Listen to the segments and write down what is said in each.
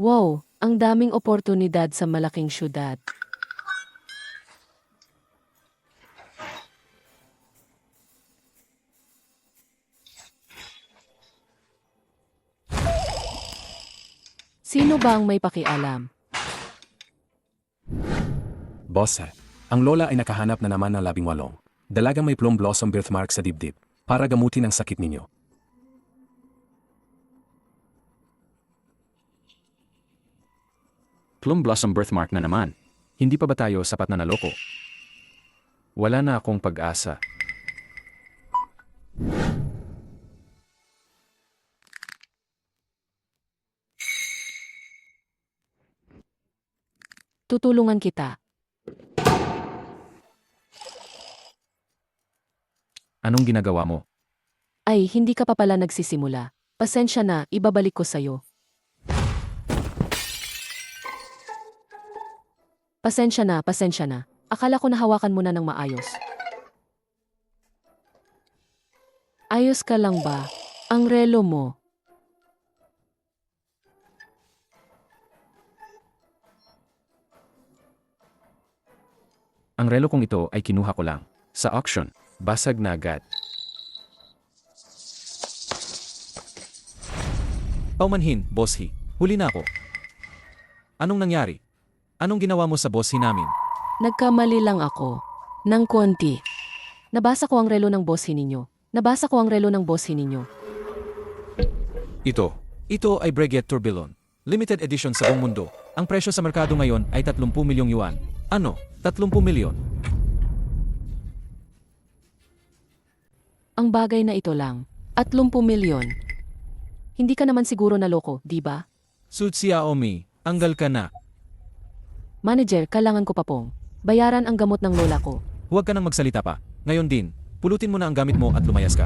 Wow, ang daming oportunidad sa malaking syudad. Sino ba ang may pakialam? Boss, ang lola ay nakahanap na naman ng 18 dalagang may plum blossom birthmark sa dibdib para gamutin ang sakit ninyo. Plum blossom birthmark na naman. Hindi pa ba tayo sapat na naloko? Wala na akong pag-asa. Tutulungan kita. Anong ginagawa mo? Ay, hindi ka pa pala nagsisimula. Pasensya na, ibabalik ko sa'yo. Pasensya na, pasensya na. Akala ko nahawakan mo na ng maayos. Ayos ka lang ba? Ang relo mo. Ang relo kong ito ay kinuha ko lang. Sa auction, basag na agad. Paumanhin, Bossy. Huli na ako. Anong nangyari? Anong ginawa mo sa Bossy namin? Nagkamali lang ako. Nang konti. Nabasa ko ang relo ng bossy ninyo. Nabasa ko ang relo ng bossy ninyo. Ito ay Breguet Tourbillon. Limited edition sa buong mundo. Ang presyo sa merkado ngayon ay 30 milyong yuan. Ano? 30 milyon? Ang bagay na ito lang. At 30 milyon. Hindi ka naman siguro naloko, di ba? Sud Xiaomi, anggal ka na. Manager, kailangan ko pa pong bayaran ang gamot ng lola ko. Huwag ka nang magsalita pa. Ngayon din, pulutin mo na ang gamit mo at lumayas ka.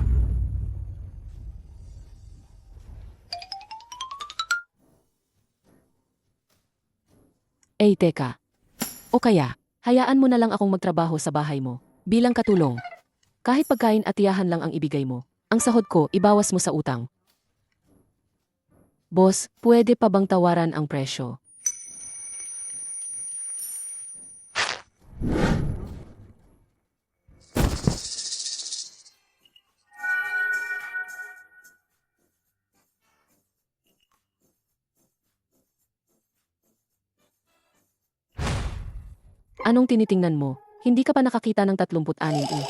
Eh, teka. O kaya, hayaan mo na lang akong magtrabaho sa bahay mo, bilang katulong. Kahit pagkain at tiyahan lang ang ibigay mo, ang sahod ko, ibawas mo sa utang. Boss, pwede pa bang tawaran ang presyo? Anong tinitingnan mo? Hindi ka pa nakakita ng 36 eh.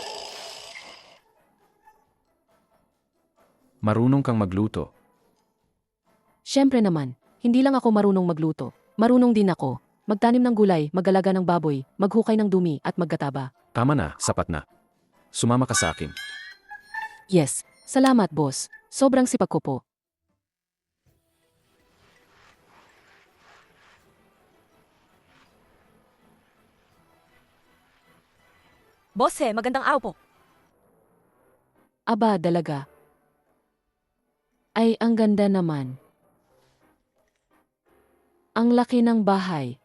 Marunong kang magluto. Siyempre naman, hindi lang ako marunong magluto. Marunong din ako. Magtanim ng gulay, mag-alaga ng baboy, maghukay ng dumi at maggataba. Tama na, sapat na. Sumama ka sa akin. Yes, salamat boss. Sobrang sipag ko po. Bosse, magandang araw po. Aba, dalaga. Ay, ang ganda naman. Ang laki ng bahay.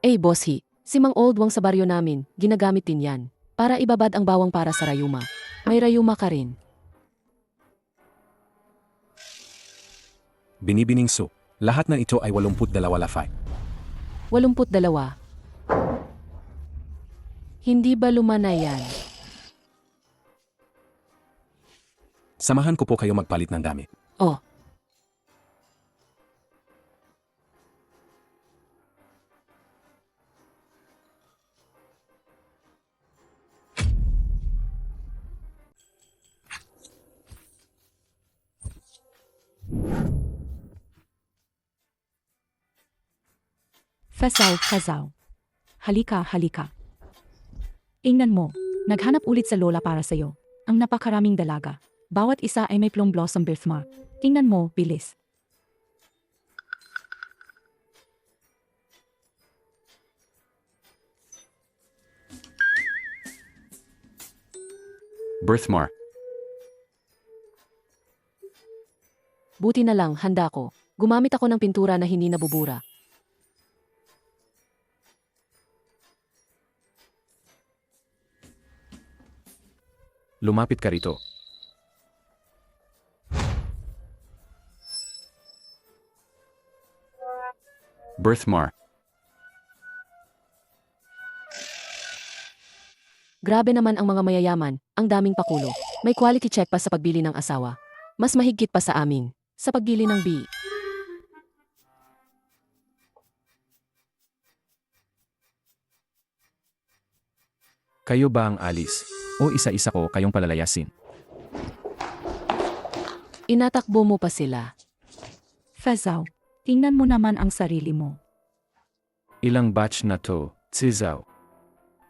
Eh, bossy, si Mang Old Wang sa baryo namin, ginagamit din yan. Para ibabad ang bawang para sa rayuma. May rayuma ka rin. Binibining soup. Lahat na ito ay 82 lafay. 82. Hindi ba lumana yan? Samahan ko po kayo magpalit ng damit. Oh, Fasaw, Fasaw. Halika, halika. Ingnan mo, naghanap ulit sa lola para sa'yo. Ang napakaraming dalaga. Bawat isa ay may plum blossom birthmark. Tingnan mo, bilis. Birthmark. buti na lang, handa ko. Gumamit ako ng pintura na hindi nabubura. Lumapit ka rito. birthmark. Grabe naman ang mga mayayaman, ang daming pakulo. May quality check pa sa pagbili ng asawa. Mas mahigit pa sa amin, sa pagbili ng B. Kayo ba ang alis? O isa-isa ko kayong palalayasin? Inatakbo mo pa sila. Fazao, tingnan mo naman ang sarili mo. Ilang batch na to, Zizao.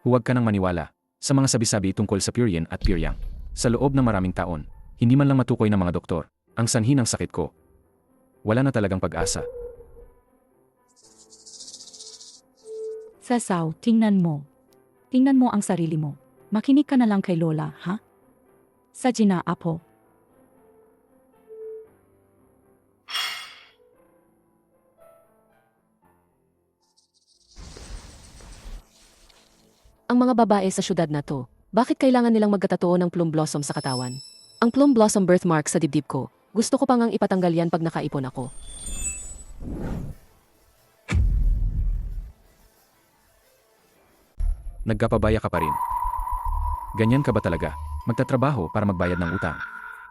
Huwag ka nang maniwala sa mga sabi-sabi tungkol sa Purian at Piryang. Sa loob ng maraming taon, hindi man lang matukoy ng mga doktor ang sanhi ng sakit ko. Wala na talagang pag-asa. Fazao, tingnan mo. Tingnan mo ang sarili mo. Makinig ka na lang kay Lola, ha? Sajina, apo. Ang mga babae sa syudad na to, bakit kailangan nilang magkatotoo ng plum blossom sa katawan? Ang plum blossom birthmark sa dibdib ko, gusto ko pa ngang ipatanggal yan pag nakaipon ako. Nagkapabaya ka pa rin. Ganyan ka ba talaga? Magtatrabaho para magbayad ng utang.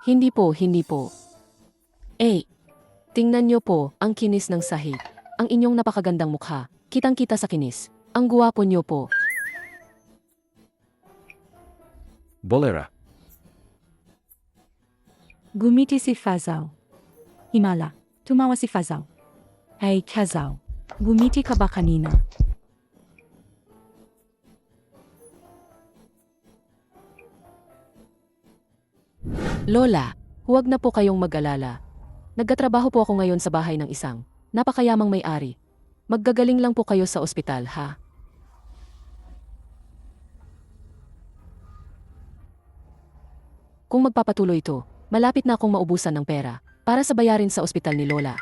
Hindi po, hindi po. Tingnan niyo po ang kinis ng sahig. Ang inyong napakagandang mukha. Kitang-kita sa kinis. Ang guwapo niyo po. Bolera. Gumiti si Fazao. Himala, tumawa si Fazao. Ay, Kazao, gumiti ka ba kanina? Lola, huwag na po kayong mag-alala. Nagkatrabaho po ako ngayon sa bahay ng isang napakayamang may-ari. Maggagaling lang po kayo sa ospital, ha? Kung magpapatuloy ito, malapit na akong maubusan ng pera para sa bayarin sa ospital ni Lola.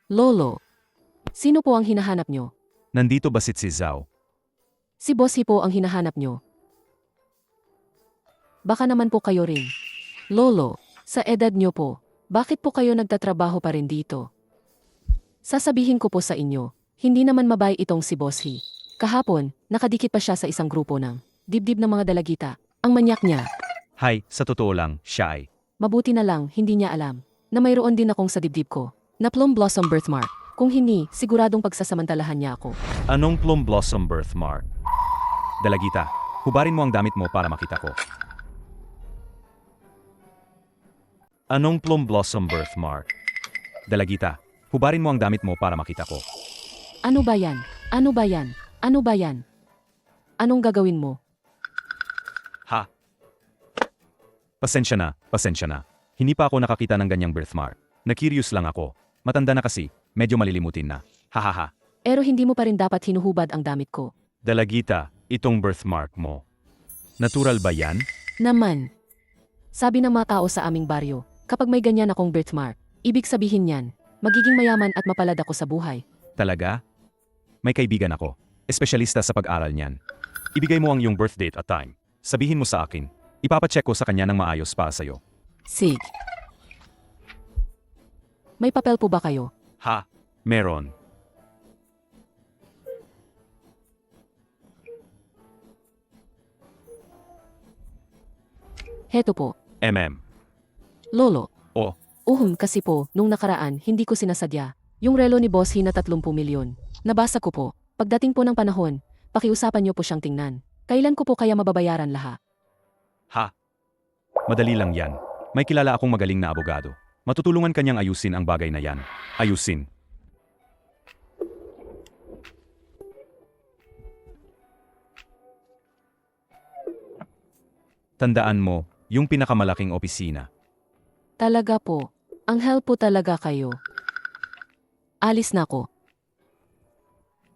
Lolo, sino po ang hinahanap nyo? Nandito ba si Zizao? Si Bossy po ang hinahanap nyo. Baka naman po kayo rin. Lolo, sa edad nyo po, bakit po kayo nagtatrabaho pa rin dito? Sasabihin ko po sa inyo, hindi naman mabay itong si Bossy. Kahapon, nakadikit pa siya sa isang grupo ng dibdib ng mga dalagita. Ang manyak niya, Hay, sa totoo lang, siya ay. mabuti na lang hindi niya alam na mayroon din akong sa dibdib ko na plum blossom birthmark. Kung hindi, siguradong pagsasamantalahan niya ako. Anong plum blossom birthmark? Dalagita, hubarin mo ang damit mo para makita ko. Anong plum blossom birthmark? Dalagita, hubarin mo ang damit mo para makita ko. Ano ba yan? Ano ba yan? Ano ba yan? Anong gagawin mo? Ha? Pasensya na, pasensya na. Hindi pa ako nakakita ng ganyang birthmark. Na-curious lang ako. Matanda na kasi, medyo malilimutin na. Hahaha. Pero hindi mo pa rin dapat hinuhubad ang damit ko. Dalagita, itong birthmark mo. Natural ba yan? Naman. Sabi ng mga tao sa aming baryo, kapag may ganyan akong birthmark, ibig sabihin yan, magiging mayaman at mapalad ako sa buhay. Talaga? May kaibigan ako. Espesyalista sa pag-aral niyan. Ibigay mo ang iyong birth date at time. Sabihin mo sa akin. Ipapacheck ko sa kanya ng maayos para sa'yo. Sig. May papel po ba kayo? Ha? Meron. Heto po. Lolo. O. Kasi po, nung nakaraan, hindi ko sinasadya. Yung relo ni Boss na 30 milyon. Nabasa ko po. Pagdating po ng panahon, pakiusapan niyo po siyang tingnan. Kailan ko po kaya mababayaran lahat? Ha? Madali lang yan. May kilala akong magaling na abogado. Matutulungan kanyang ayusin ang bagay na yan. Ayusin. Tandaan mo, yung pinakamalaking opisina. Talaga po. Anghel po talaga kayo. Alis na ako.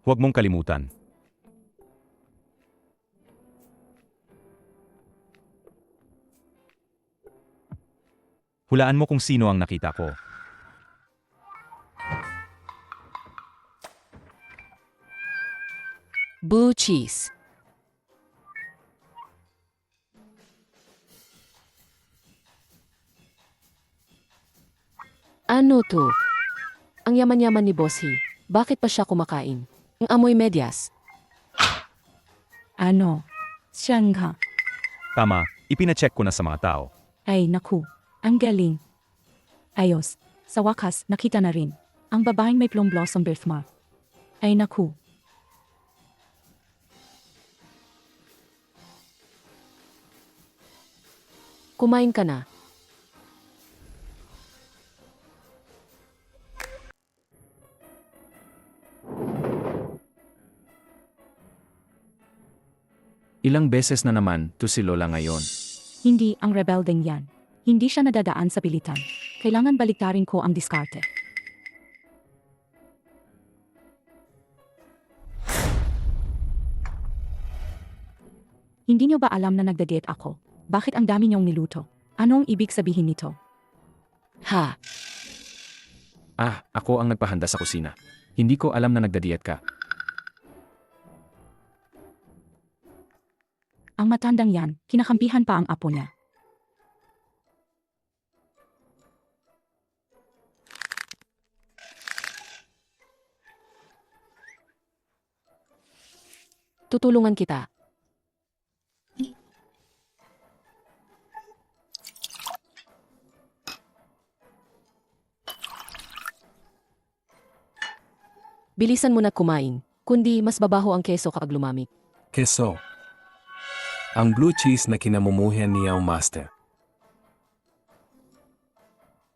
Huwag mong kalimutan. Hulaan mo kung sino ang nakita ko. Blue cheese. Ano to? Ang yaman-yaman ni Bossy. Bakit pa siya kumakain? Ang amoy medyas. Ano? Siyangha. Tama, ipinacheck ko na sa mga tao. Ay, naku. Ang galing. Ayos. Sa wakas, nakita na rin. Ang babaeng may plum blossom birthmark. Ay, naku. Kumain ka na. Ilang beses na naman to si Lola ngayon. Hindi ang rebeldeng yan. Hindi siya nadadaan sa pilitan. Kailangan baliktarin ko ang diskarte. Hindi niyo ba alam na nagda-diet ako? Bakit ang dami niyong niluto? Anong ibig sabihin nito? Ha? Ah, ako ang nagpahanda sa kusina. Hindi ko alam na nagda-diet ka. Ang matandang yan, kinakampihan pa ang apo niya. Tutulungan kita. Bilisan mo na kumain, kundi mas babaho ang keso kapag lumamig. Keso. Ang blue cheese na kinamumuhian niya ang master.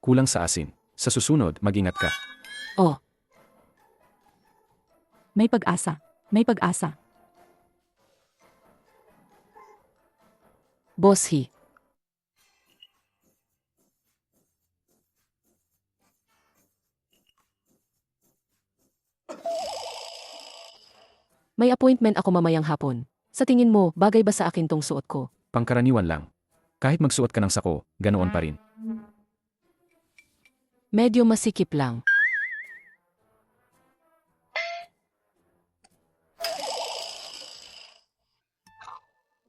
Kulang sa asin. Sa susunod, mag-ingat ka. Oh, May pag-asa. May pag-asa. Bossy. May appointment ako mamayang hapon. Sa tingin mo, bagay ba sa akin tong suot ko? Pangkaraniwan lang. Kahit magsuot ka ng sako, ganoon pa rin. Medyo masikip lang.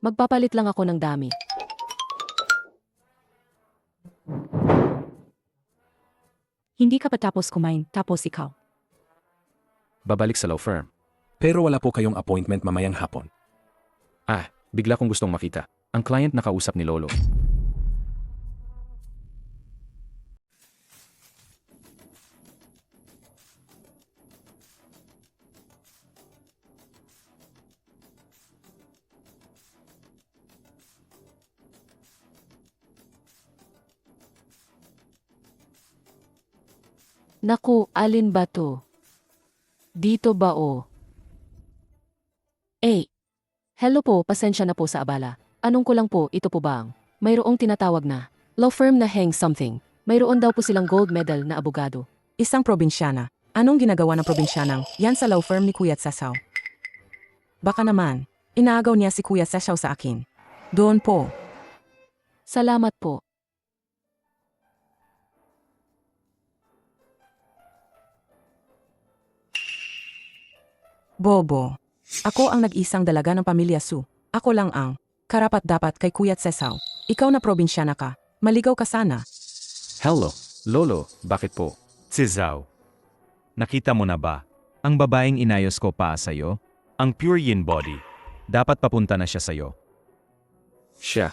Magpapalit lang ako ng dami. Hindi ka pa tapos kumain, tapos ikaw. Babalik sa law firm. Pero wala po kayong appointment mamayang hapon. Ah, bigla kong gustong makita. Ang client na kausap ni Lolo. Naku, alin ba to? Dito ba o? Hello po, pasensya na po sa abala. Anong ko lang po, ito po ba ang mayroong tinatawag na law firm na Heng something. Mayroon daw po silang gold medal na abogado. Isang probinsyana. Anong ginagawa ng probinsyanang yan sa law firm ni Kuya Sasaw? Baka naman, inaagaw niya si Kuya Sasaw sa akin. Doon po. Salamat po. Bobo. Ako ang nag-isang dalaga ng pamilya Su. Ako lang ang karapat-dapat kay Kuya Sasaw. Ikaw na probinsyana ka. Maligaw ka sana. Hello, Lolo, bakit po? Si Zhao. Nakita mo na ba? Ang babaeng inayos ko pa sa'yo? Ang pure yin body. Dapat papunta na siya sa'yo. Siya.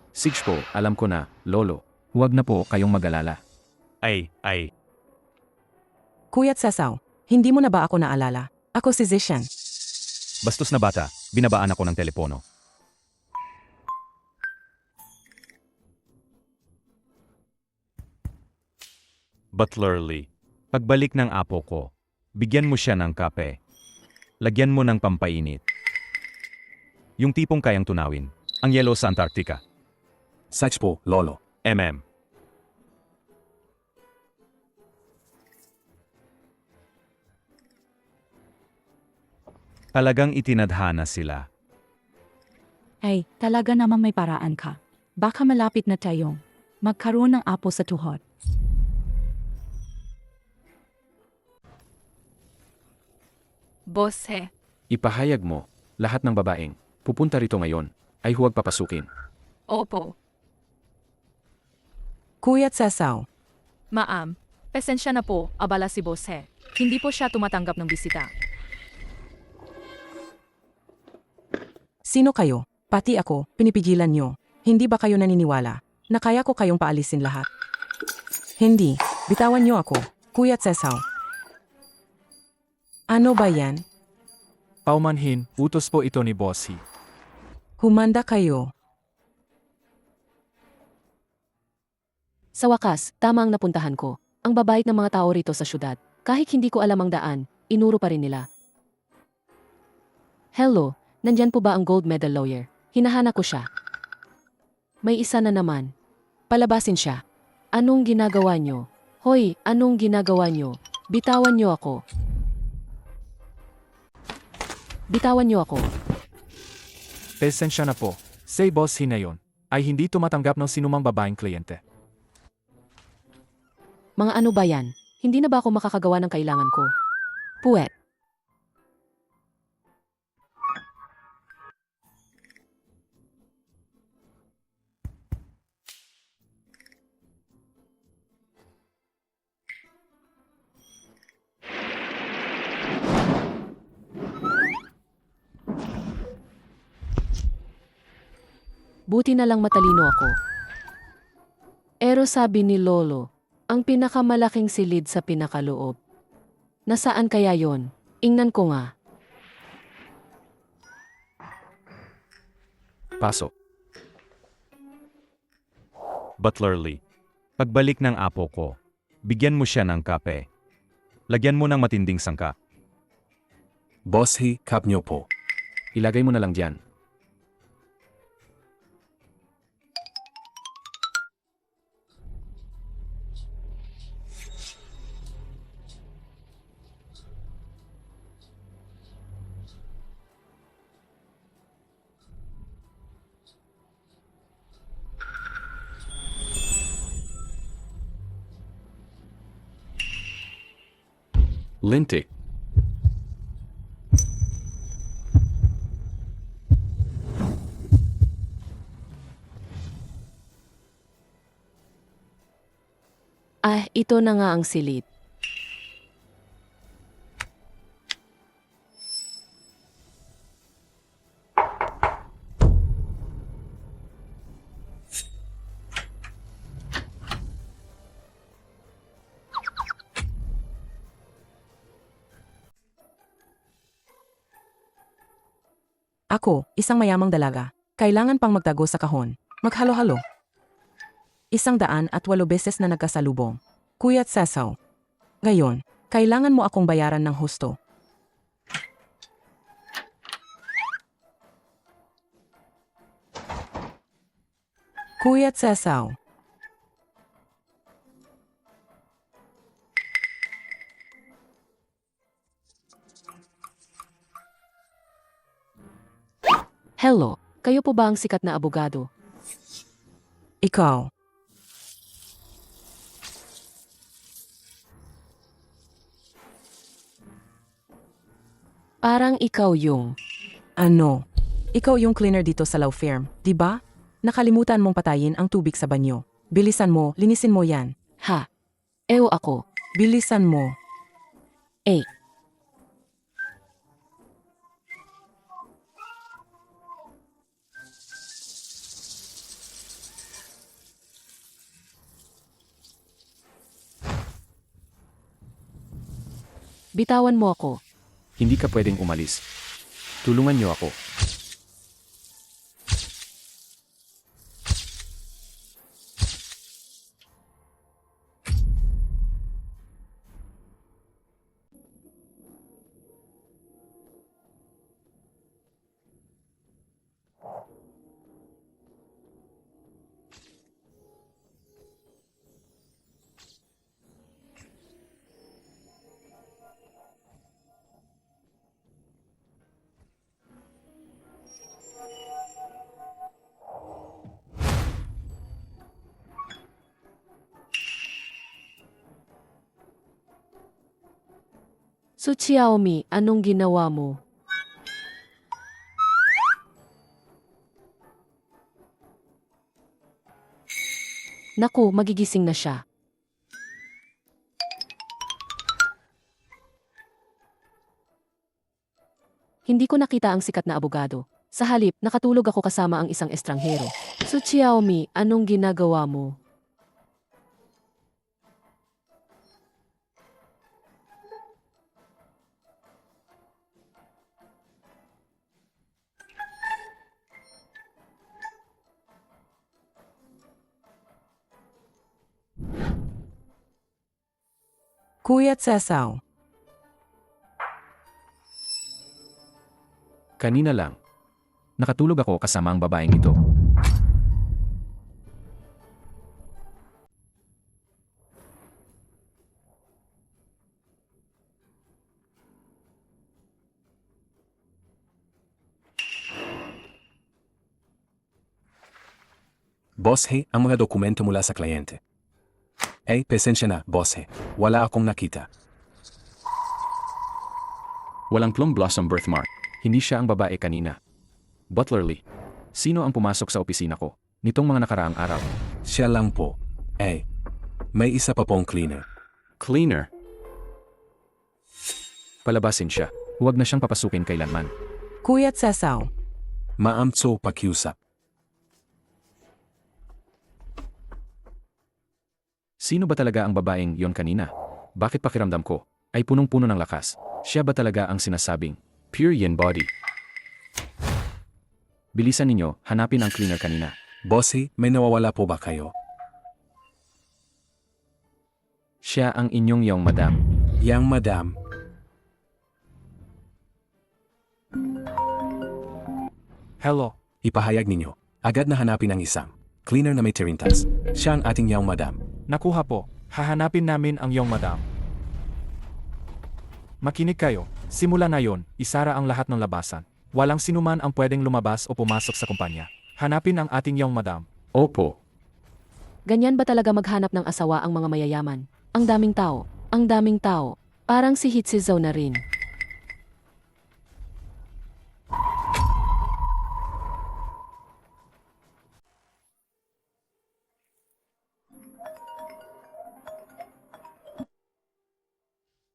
Sige po, alam ko na, Lolo. Huwag na po kayong mag-alala. Ay. Kuya Sasaw, hindi mo na ba ako naalala? Ako si Zishan. Bastos na bata, binabaan ako ng telepono. Butler Lee, pagbalik ng apo ko, bigyan mo siya ng kape. Lagyan mo ng pampainit. Yung tipong kayang tunawin, ang yelo sa Antarctica. Such po, Lolo. MM. Talagang itinadhana sila. Ay, talaga namang may paraan ka. Baka malapit na tayong magkaroon ng apo sa tuhod. Boss He. Ipahayag mo, lahat ng babaeng pupunta rito ngayon ay huwag papasukin. Opo. Kuya't sasaw. Ma'am, pasensya na po, abala si Boss He. Hindi po siya tumatanggap ng bisita. Sino kayo? Pati ako, pinipigilan nyo. Hindi ba kayo naniniwala na kaya ko kayong paalisin lahat? Hindi. Bitawan nyo ako. Kuya't sasaw. Ano ba yan? Paumanhin, utos po ito ni Bossy. Humanda kayo. Sa wakas, tama ang napuntahan ko. Ang babait ng mga tao rito sa syudad. Kahit hindi ko alam ang daan, inuro pa rin nila. Hello, nandyan po ba ang gold medal lawyer? Hinahanap ko siya. May isa na naman. Palabasin siya. Anong ginagawa nyo? Hoy, anong ginagawa nyo? Bitawan nyo ako. Bitawan nyo ako. Pasensya na po, say Bossy na yon ay hindi tumatanggap ng sinumang babaeng kliyente. Mga ano ba yan? Hindi na ba ako makakagawa ng kailangan ko? Puwet. Buti na lang matalino ako. Pero sabi ni Lolo, ang pinakamalaking silid sa pinakaloob. Nasaan kaya yon? Ingnan ko nga. Pasok. Butler Lee. Pagbalik ng apo ko, bigyan mo siya ng kape. Lagyan mo ng matinding sangka. Boss He, cup nyo po. Ilagay mo na lang diyan. Lintik. Ah, ito na nga ang silid. Ako, isang mayamang dalaga. Kailangan pang magtago sa kahon. Maghalo-halo. 108 beses na nagkasalubong. Kuya't sasaw. Ngayon, kailangan mo akong bayaran ng husto. Kuya't sasaw. Hello, kayo po ba ang sikat na abogado? Ikaw. Parang ikaw yung... Ano? Ikaw yung cleaner dito sa law firm, di ba? Nakalimutan mong patayin ang tubig sa banyo. Bilisan mo, linisin mo yan. Ha? Ew ako. Bilisan mo. Eh. Bitawan mo ako. Hindi ka pwedeng umalis. Tulungan niyo ako. So Xiaomi, anong ginawa mo? Naku, magigising na siya. Hindi ko nakita ang sikat na abogado. Sa halip, nakatulog ako kasama ang isang estranghero. So Xiaomi, anong ginagawa mo? Kuya Tsesaw, Kanina lang. Nakatulog ako kasama ang babaeng ito. Boss He, ang mga dokumento mula sa kliyente. Pasensya na, Boss He. Wala akong nakita. Walang plum blossom birthmark. Hindi siya ang babae kanina. Butler Lee. Sino ang pumasok sa opisina ko nitong mga nakaraang araw? Siya lang po. May isa pa pong cleaner. Cleaner. Palabasin siya. Huwag na siyang papasukin kailanman. Kuya Tsesaw, Maamtso pakiusap. Sino ba talaga ang babaeng yon kanina? Bakit pakiramdam ko ay punong-puno ng lakas? Siya ba talaga ang sinasabing pure yin body? Bilisan ninyo, hanapin ang cleaner kanina. Boss He, may nawawala po ba kayo? Siya ang inyong yong madam. Yang madam. Hello. Ipahayag ninyo. Agad na hanapin ang isang cleaner na may tirintas. Siya ang ating yang madam. Nakuha po. Hahanapin namin ang iyong madam. Makinig kayo. Simula na yon, isara ang lahat ng labasan. Walang sinuman ang pwedeng lumabas o pumasok sa kumpanya. Hanapin ang ating iyong madam. Opo. Ganyan ba talaga maghanap ng asawa ang mga mayayaman? Ang daming tao. Ang daming tao. Parang si Hitsizaw na rin.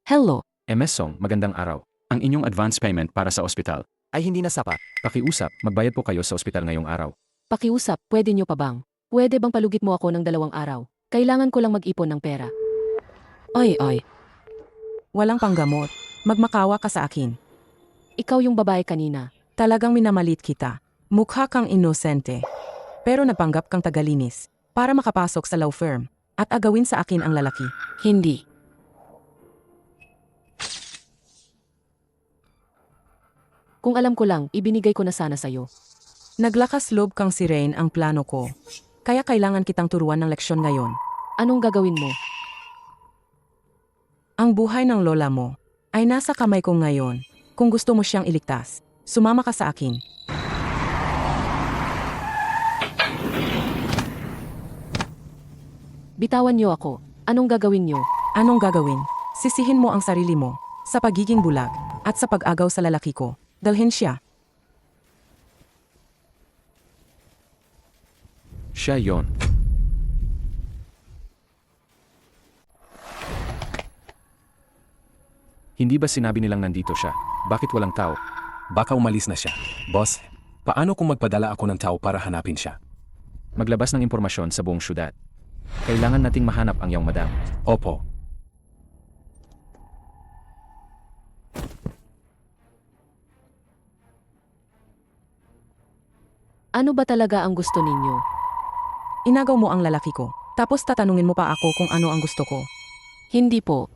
Hello. MS Song, magandang araw. Ang inyong advance payment para sa ospital Ay hindi na sapat. Pakiusap, magbayad po kayo sa ospital ngayong araw. Pakiusap, pwede nyo pa bang? Pwede bang palugit mo ako ng 2 araw? Kailangan ko lang mag-ipon ng pera. Oy. walang panggamot. Magmakawa ka sa akin. Ikaw yung babae kanina. Talagang minamalit kita. Mukha kang inosente. Pero napanggap kang tagalinis para makapasok sa law firm at agawin sa akin ang lalaki. Hindi. Kung alam ko lang, ibinigay ko na sana sa'yo. Naglakas loob kang si Rain ang plano ko. Kaya kailangan kitang turuan ng leksyon ngayon. Anong gagawin mo? Ang buhay ng lola mo ay nasa kamay ko ngayon. Kung gusto mo siyang iligtas, sumama ka sa akin. Bitawan niyo ako. Anong gagawin niyo? Anong gagawin? Sisihin mo ang sarili mo sa pagiging bulag at sa pag-agaw sa lalaki ko. Dalhin siya. Siya yon. Hindi ba sinabi nilang nandito siya? Bakit walang tao? Baka umalis na siya. Boss, paano kung magpadala ako ng tao para hanapin siya? Maglabas ng impormasyon sa buong syudad. Kailangan nating mahanap ang iyong madam. Opo. Ano ba talaga ang gusto ninyo? Inagaw mo ang lalaki ko. Tapos tatanungin mo pa ako kung ano ang gusto ko. Hindi po.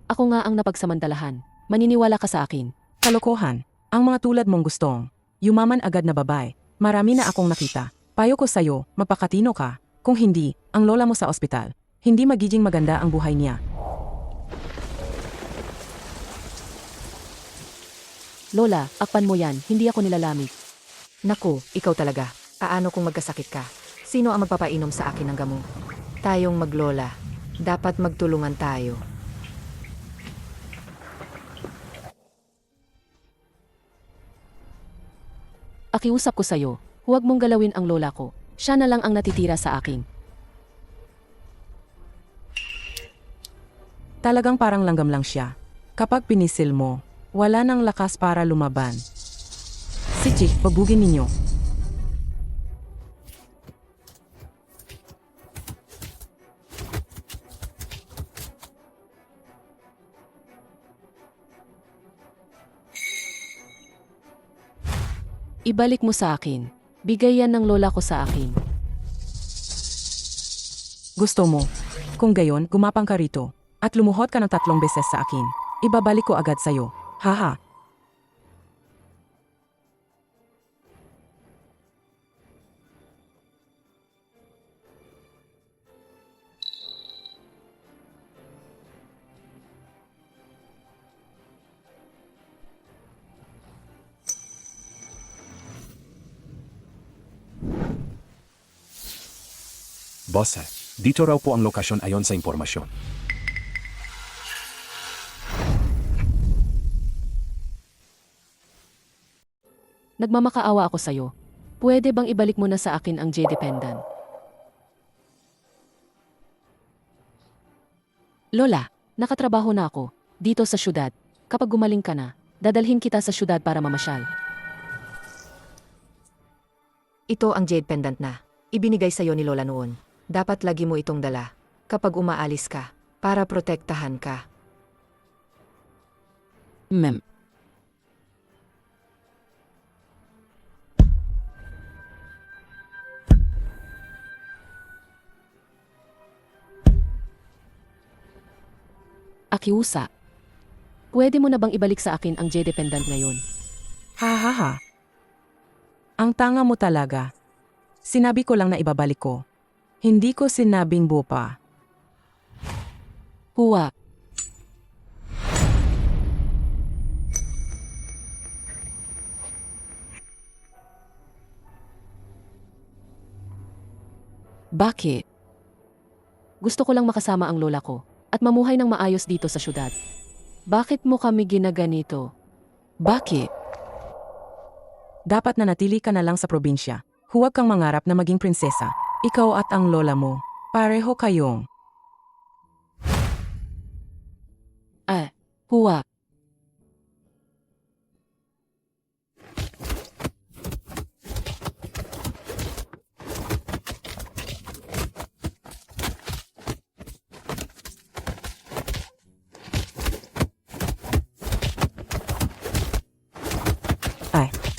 Ako nga ang napagsamantalahan. Maniniwala ka sa akin. Kalokohan. Ang mga tulad mong gustong. Yumaman agad na babae. Marami na akong nakita. Payo ko sa'yo, magpakatino ka. Kung hindi, ang lola mo sa ospital. Hindi magiging maganda ang buhay niya. Lola, akpan mo yan. Hindi ako nilalamig. Naku, ikaw talaga. Paano kung magkasakit ka? Sino ang magpapainom sa akin ng gamot? Tayong maglola. Dapat magtulungan tayo. Pakiusap ko sa'yo, huwag mong galawin ang lola ko. Siya na lang ang natitira sa akin. Talagang parang langgam lang siya. Kapag pinisil mo, wala nang lakas para lumaban. Si Chick, babugin ninyo. Ibalik mo sa akin. Bigay yan ng lola ko sa akin. Gusto mo. Kung gayon, gumapang ka rito. At lumuhod ka ng 3 beses sa akin. Ibabalik ko agad sa'yo. Haha. Boss, dito raw po ang lokasyon ayon sa impormasyon. Nagmamakaawa ako sa'yo. Pwede bang ibalik mo na sa akin ang JD pendant? Lola, nakatrabaho na ako dito sa syudad. Kapag gumaling ka na, dadalhin kita sa syudad para mamasyal. Ito ang jade pendant na ibinigay sa'yo ni Lola noon. Dapat lagi mo itong dala kapag umaalis ka para protektahan ka. Mem. Akiusa, pwede mo na bang ibalik sa akin ang JD pendant ngayon? Ha. Ang tanga mo talaga. Sinabi ko lang na ibabalik ko. Hindi ko sinabing bupa. Huwa. Bakit? Gusto ko lang makasama ang lola ko at mamuhay ng maayos dito sa syudad. Bakit mo kami ginaganito? Bakit? Dapat nanatili ka na lang sa probinsya. Huwag kang mangarap na maging prinsesa. Ikaw at ang lola mo, pareho kayong. Huwa.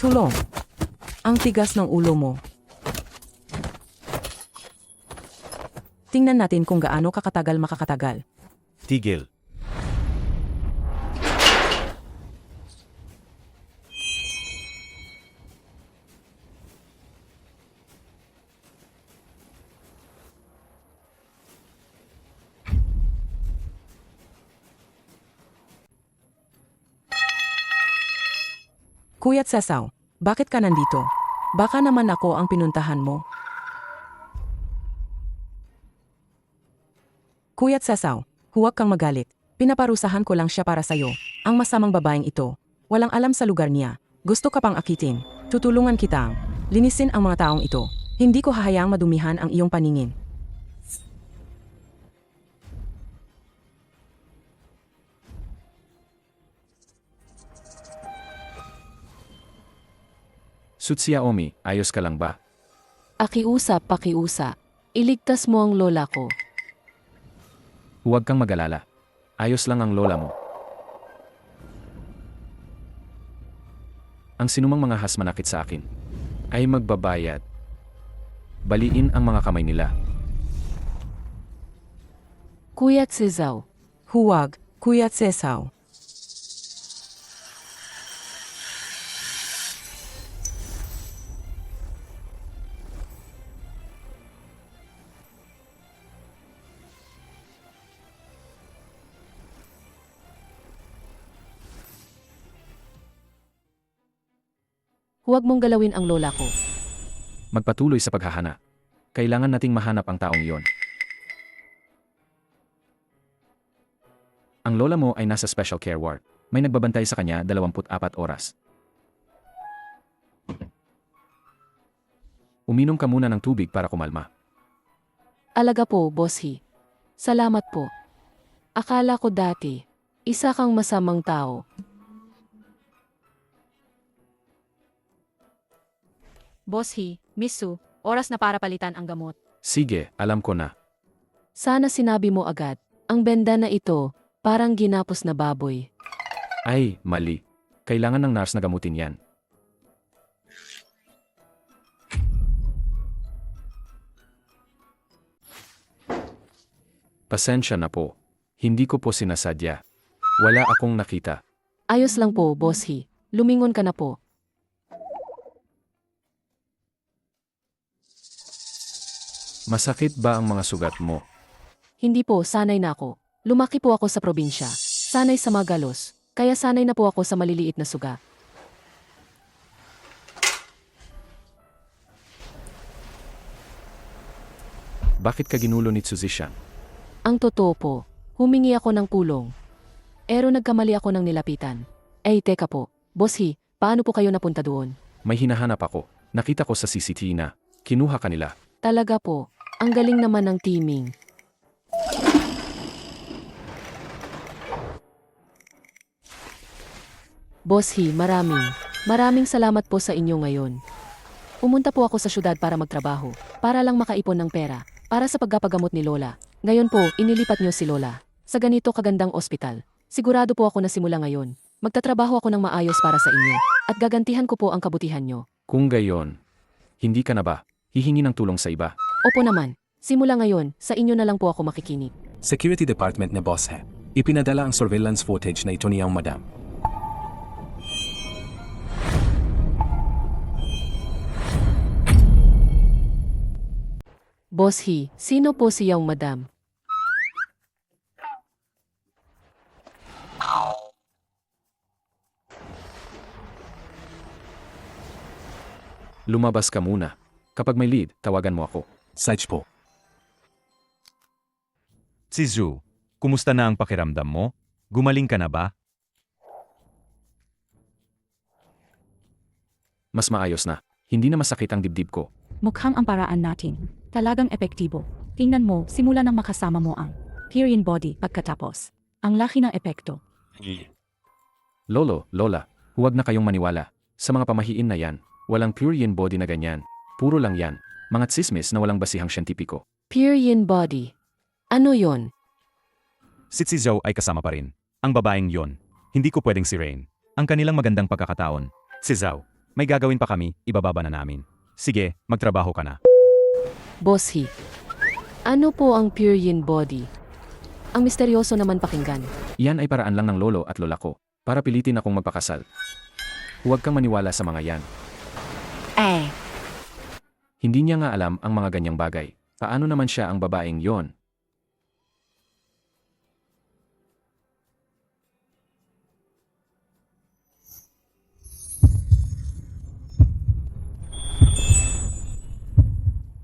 Tulong. Ang tigas ng ulo mo. Tingnan natin kung gaano kakatagal makakatagal. Tigil. Kuya't Sasaw, bakit ka nandito? Baka naman ako ang pinuntahan mo. Kuya't Sasaw, huwag kang magalit. Pinaparusahan ko lang siya para sa'yo. Ang masamang babaeng ito. Walang alam sa lugar niya. Gusto ka pang akitin. Tutulungan kitang. Linisin ang mga taong ito. Hindi ko hahayaang madumihan ang iyong paningin. Sutsia-omi, ayos ka lang ba? Pakiusa. Iligtas mo ang lola ko. Huwag kang mag-alala. Ayos lang ang lola mo. Ang sinumang mga hasmanakit sa akin ay magbabayad. Baliin ang mga kamay nila. Kuya't Sizaw. Huwag, Kuya't Sasaw. Huwag mong galawin ang lola ko. Magpatuloy sa paghahanap. Kailangan nating mahanap ang taong iyon. Ang lola mo ay nasa special care ward. May nagbabantay sa kanya 24 oras. Uminom ka muna ng tubig para kumalma. Alaga po, Boss He. Salamat po. Akala ko dati, isa kang masamang tao. Boss He, Miss Su, oras na para palitan ang gamot. Sige, alam ko na. Sana sinabi mo agad, ang benda na ito, parang ginapos na baboy. Ay, mali. Kailangan ng nurse na gamutin yan. Pasensya na po. Hindi ko po sinasadya. Wala akong nakita. Ayos lang po, Boss He. Lumingon ka na po. Masakit ba ang mga sugat mo? Hindi po, sanay na ako. Lumaki po ako sa probinsya. Sanay sa magalos. Kaya sanay na po ako sa maliliit na suga. Bakit ka ginulo ni Tsuzishan? Ang totoo po, humingi ako ng tulong. Pero nagkamali ako ng nilapitan. Teka po, Boss He, paano po kayo napunta doon? May hinahanap ako. Nakita ko sa CCTV na. Kinuha ka nila. Talaga po, ang galing naman ng teaming. Boss He, maraming salamat po sa inyo ngayon. Pumunta po ako sa syudad para magtrabaho, para lang makaipon ng pera, para sa pagpapagamot ni Lola. Ngayon po, inilipat niyo si Lola sa ganito kagandang ospital. Sigurado po ako na simula ngayon, magtatrabaho ako ng maayos para sa inyo, at gagantihan ko po ang kabutihan niyo. Kung gayon, hindi ka na ba hihingi ng tulong sa iba? Opo naman, simula ngayon, sa inyo na lang po ako makikinig. Security Department na Boss He. Ipinadala ang surveillance footage na ito niyang madam. Boss He, sino po siyang madam? Lumabas ka muna. Kapag may lead, tawagan mo ako. Sage po. Si Zhu, kumusta na ang pakiramdam mo? Gumaling ka na ba? Mas maayos na. Hindi na masakit ang dibdib ko. Mukhang ang paraan natin. Talagang epektibo. Tingnan mo, simula nang makasama mo ang Tyrian body pagkatapos. Ang laki ng epekto. Lolo, Lola, huwag na kayong maniwala. Sa mga pamahiin na yan, walang Purian body na ganyan. Puro lang yan. Mga tsismis na walang basihang siyentipiko. Purian body. Ano yon? Si Zhou ay kasama pa rin. Ang babaeng yon. Hindi ko pwedeng si Rain. Ang kanilang magandang pagkakataon. Si Zhou, may gagawin pa kami, ibababa na namin. Sige, magtrabaho ka na. Boss He, ano po ang Purian body? Ang misteryoso naman pakinggan. Iyan ay paraan lang ng lolo at lola ko para pilitin akong magpakasal. Huwag kang maniwala sa mga yan. Hindi niya nga alam ang mga ganyang bagay. Paano naman siya ang babaeng yon?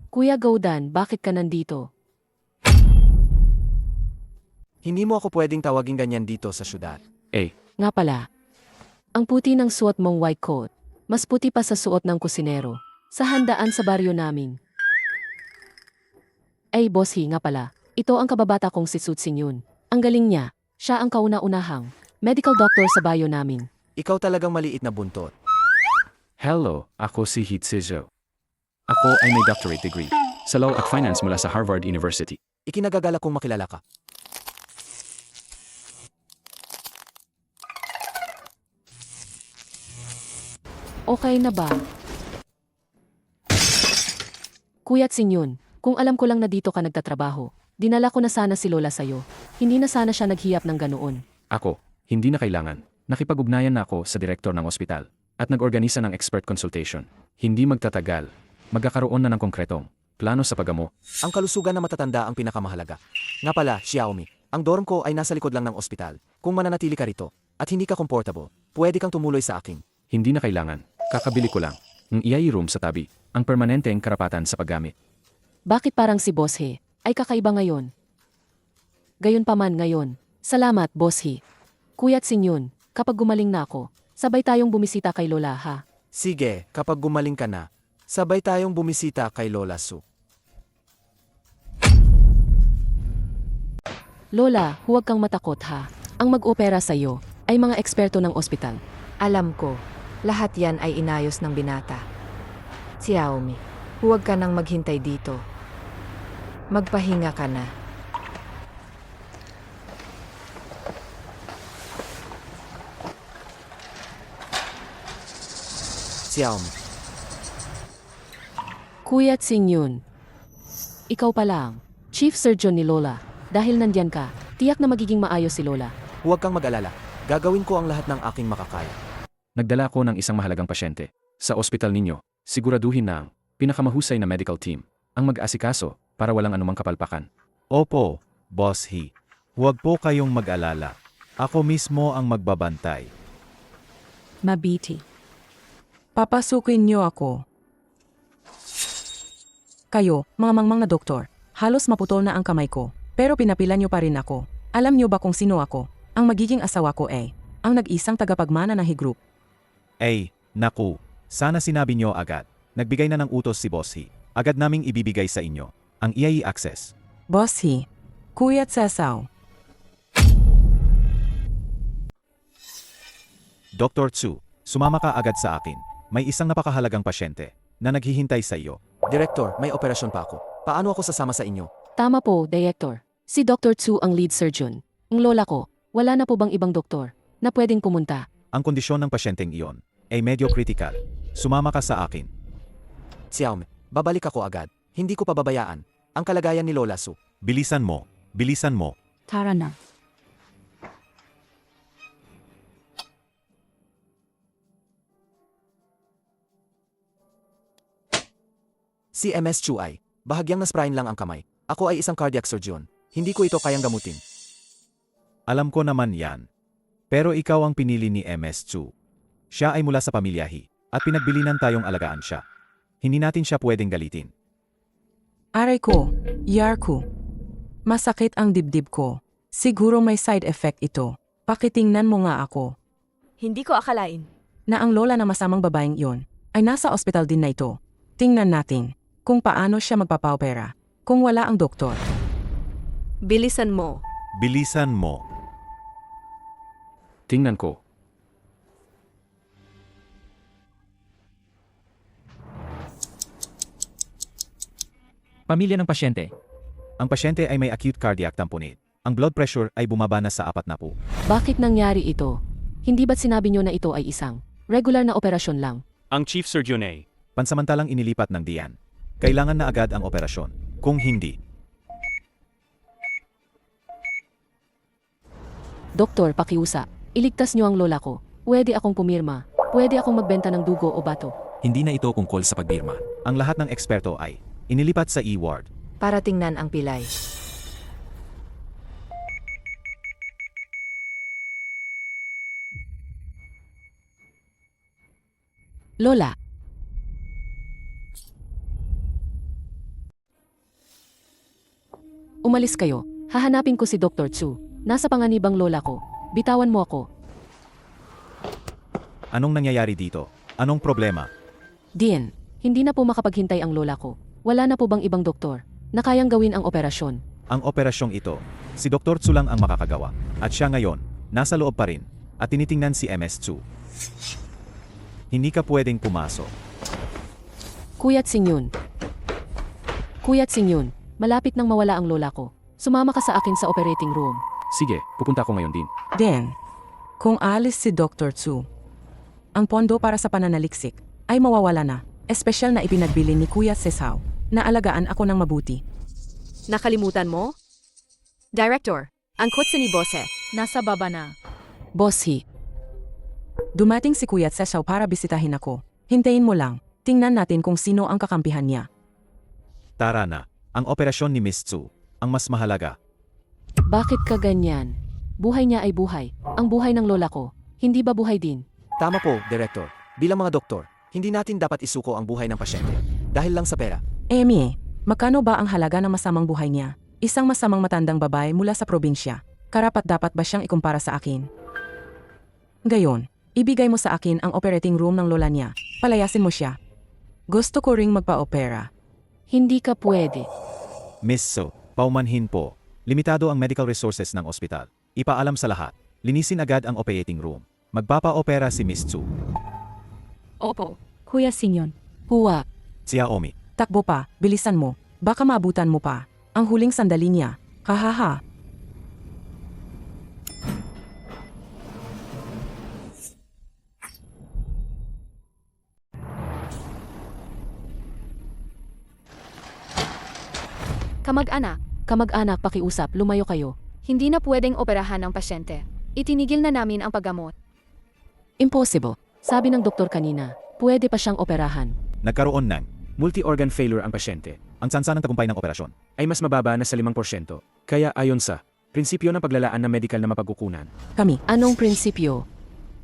Kuya Goudan, bakit ka nandito? Hindi mo ako pwedeng tawagin ganyan dito sa syudad. Nga pala. Ang puti ng suot mong white coat, mas puti pa sa suot ng kusinero, sa handaan sa baryo namin. Boss He, nga pala, ito ang kababata kong si Sutsin yun. Ang galing niya, siya ang kauna-unahang medical doctor sa bayo namin. Ikaw talagang maliit na buntot. Hello, ako si Heat Sizhou. Ako ay may doctorate degree sa Law at Finance mula sa Harvard University. Ikinagagalak kong makilala ka. Okay na ba? Kuya Tsin, kung alam ko lang na dito ka nagtatrabaho, dinala ko na sana si Lola sa'yo. Hindi na sana siya naghiyap ng ganoon. Ako, hindi na kailangan. Nakipag-ugnayan na ako sa direktor ng ospital at nag-organisa ng expert consultation. Hindi magtatagal. Magkakaroon na ng konkretong plano sa pagamo. Ang kalusugan na matatanda ang pinakamahalaga. Nga pala, Xiaomi, ang dorm ko ay nasa likod lang ng ospital. Kung mananatili ka rito at hindi ka comfortable, pwede kang tumuloy sa akin. Hindi na kailangan. Kakabili ko lang. Ng EIE room sa tabi. Ang permanenteng karapatan sa paggamit. Bakit parang si Boss He ay kakaiba ngayon? Gayon pa man ngayon. Salamat, Boss He. Kuya Tsin, kapag gumaling na ako, sabay tayong bumisita kay Lola ha. Sige, kapag gumaling ka na. Sabay tayong bumisita kay Lola Su. Lola, huwag kang matakot ha. Ang mag-opera sa iyo ay mga eksperto ng ospital. Alam ko, lahat yan ay inayos ng binata. Xiaomi, huwag ka nang maghintay dito. Magpahinga ka na. Xiaomi, Kuya Tsingyun. Ikaw pa lang, Chief Surgeon ni Lola. Dahil nandyan ka, tiyak na magiging maayos si Lola. huwag kang mag-alala. Gagawin ko ang lahat ng aking makakaya. Nagdala ko ng isang mahalagang pasyente. Sa ospital ninyo, siguraduhin na ang pinakamahusay na medical team ang mag-asikaso para walang anumang kapalpakan. Opo, Boss He. Huwag po kayong mag-alala. Ako mismo ang magbabantay. Mabiti. Papasukin niyo ako. Kayo, mga mangmang na doktor, halos maputol na ang kamay ko, pero pinapila niyo pa rin ako. Alam niyo ba kung sino ako? Ang magiging asawa ko ang nag-isang tagapagmana ng He-Group. Naku, sana sinabi nyo agad. Nagbigay na ng utos si Boss He. Agad naming ibibigay sa inyo ang EIE access. Boss He, Kuya Tsesaw. Dr. Tsu, sumama ka agad sa akin. May isang napakahalagang pasyente na naghihintay sa iyo. Direktor, may operasyon pa ako. Paano ako sasama sa inyo? Tama po, Director. Si Dr. Tsu ang lead surgeon. Ang lola ko, wala na po bang ibang doktor na pwedeng pumunta? Ang kondisyon ng pasyenteng iyon ay medyo critical. Sumama ka sa akin. Xiaomi, babalik ako agad. Hindi ko pababayaan ang kalagayan ni Lola Su. Bilisan mo. Bilisan mo. Tara na. Si MS Chu ay, bahagyang nasprain lang ang kamay. Ako ay isang cardiac surgeon. Hindi ko ito kayang gamutin. Alam ko naman yan. Pero ikaw ang pinili ni MS Chu. Siya ay mula sa pamilya He at pinagbilinan tayong alagaan siya. Hindi natin siya pwedeng galitin. Aray ko, Yarku. Masakit ang dibdib ko. Siguro may side effect ito. Pakitingnan mo nga ako. Hindi ko akalain. Na ang lola na masamang babaeng iyon ay nasa ospital din na ito. Tingnan natin kung paano siya magpapaopera kung wala ang doktor. Bilisan mo. Bilisan mo. Tingnan ko. Pamilya ng pasyente. Ang pasyente ay may acute cardiac tamponade. Ang blood pressure ay bumaba na sa 4 na po. Bakit nangyari ito? Hindi ba't sinabi niyo na ito ay isang regular na operasyon lang? Ang Chief Surgeon ay Pansamantalang inilipat ng diyan. Kailangan na agad ang operasyon. Kung hindi, Doktor, pakiusa. Iligtas niyo ang lola ko. Pwede akong pumirma. Pwede akong magbenta ng dugo o bato. Hindi na ito kungkol sa pagbirma. ang lahat ng eksperto ay inilipat sa E-ward. Para tingnan ang pilay. Lola. Umalis kayo. Hahanapin ko si Dr. Tsu. Nasa panganibang lola ko. Bitawan mo ako. Anong nangyayari dito? Anong problema? Dean, hindi na po makapaghintay ang lola ko. Wala na po bang ibang doktor na kayang gawin ang operasyon? Ang operasyong ito, si Dr. Tsu lang ang makakagawa. At siya ngayon, nasa loob pa rin. At tinitingnan si MS Tsu. Hindi ka pwedeng pumasok. Kuya Tsingyun. Kuya Tsingyun, malapit nang mawala ang lola ko. Sumama ka sa akin sa operating room. Sige, pupunta ako ngayon din. Then, kung alis si Dr. Tsu, ang pondo para sa pananaliksik ay mawawala na. Espesyal na ipinagbili ni Kuya Tsesaw na alagaan ako ng mabuti. Nakalimutan mo? Director, ang kotse ni Bose. Nasa baba na. Boss He. Dumating si Kuya Tsesaw para bisitahin ako. Hintayin mo lang. Tingnan natin kung sino ang kakampihan niya. Tara na, ang operasyon ni Miss Tsu, ang mas mahalaga. Bakit ka ganyan? Buhay niya ay buhay. Ang buhay ng lola ko, hindi ba buhay din? Tama po, Director. Bilang mga doktor, hindi natin dapat isuko ang buhay ng pasyente. Dahil lang sa pera. Amy, magkano ba ang halaga ng masamang buhay niya? Isang masamang matandang babae mula sa probinsya. Karapat-dapat ba siyang ikumpara sa akin? Gayon, ibigay mo sa akin ang operating room ng lola niya. Palayasin mo siya. Gusto ko ring magpa-opera. Hindi ka pwede. Miss So, paumanhin po. Limitado ang medical resources ng ospital. Ipaalam sa lahat. Linisin agad ang operating room. Magpapa-opera si Miss Tsu. Opo. Kuya Sinyon. Huwag. Xiaomi. Takbo pa, bilisan mo. Baka maabutan mo pa. Ang huling sandali niya. Hahaha. Kamag-anak, Kamag-anak, pakiusap, lumayo kayo. hindi na pwedeng operahan ang pasyente. Itinigil na namin ang paggamot. Impossible. Sabi ng doktor kanina, pwede pa siyang operahan. Nagkaroon ng Multi-organ failure ang pasyente. ang tsansa ng tagumpay ng operasyon. Ay mas mababa na sa 5%. Kaya ayon sa prinsipyo ng paglalaan ng medikal na mapagkukunan. Kami. Anong prinsipyo?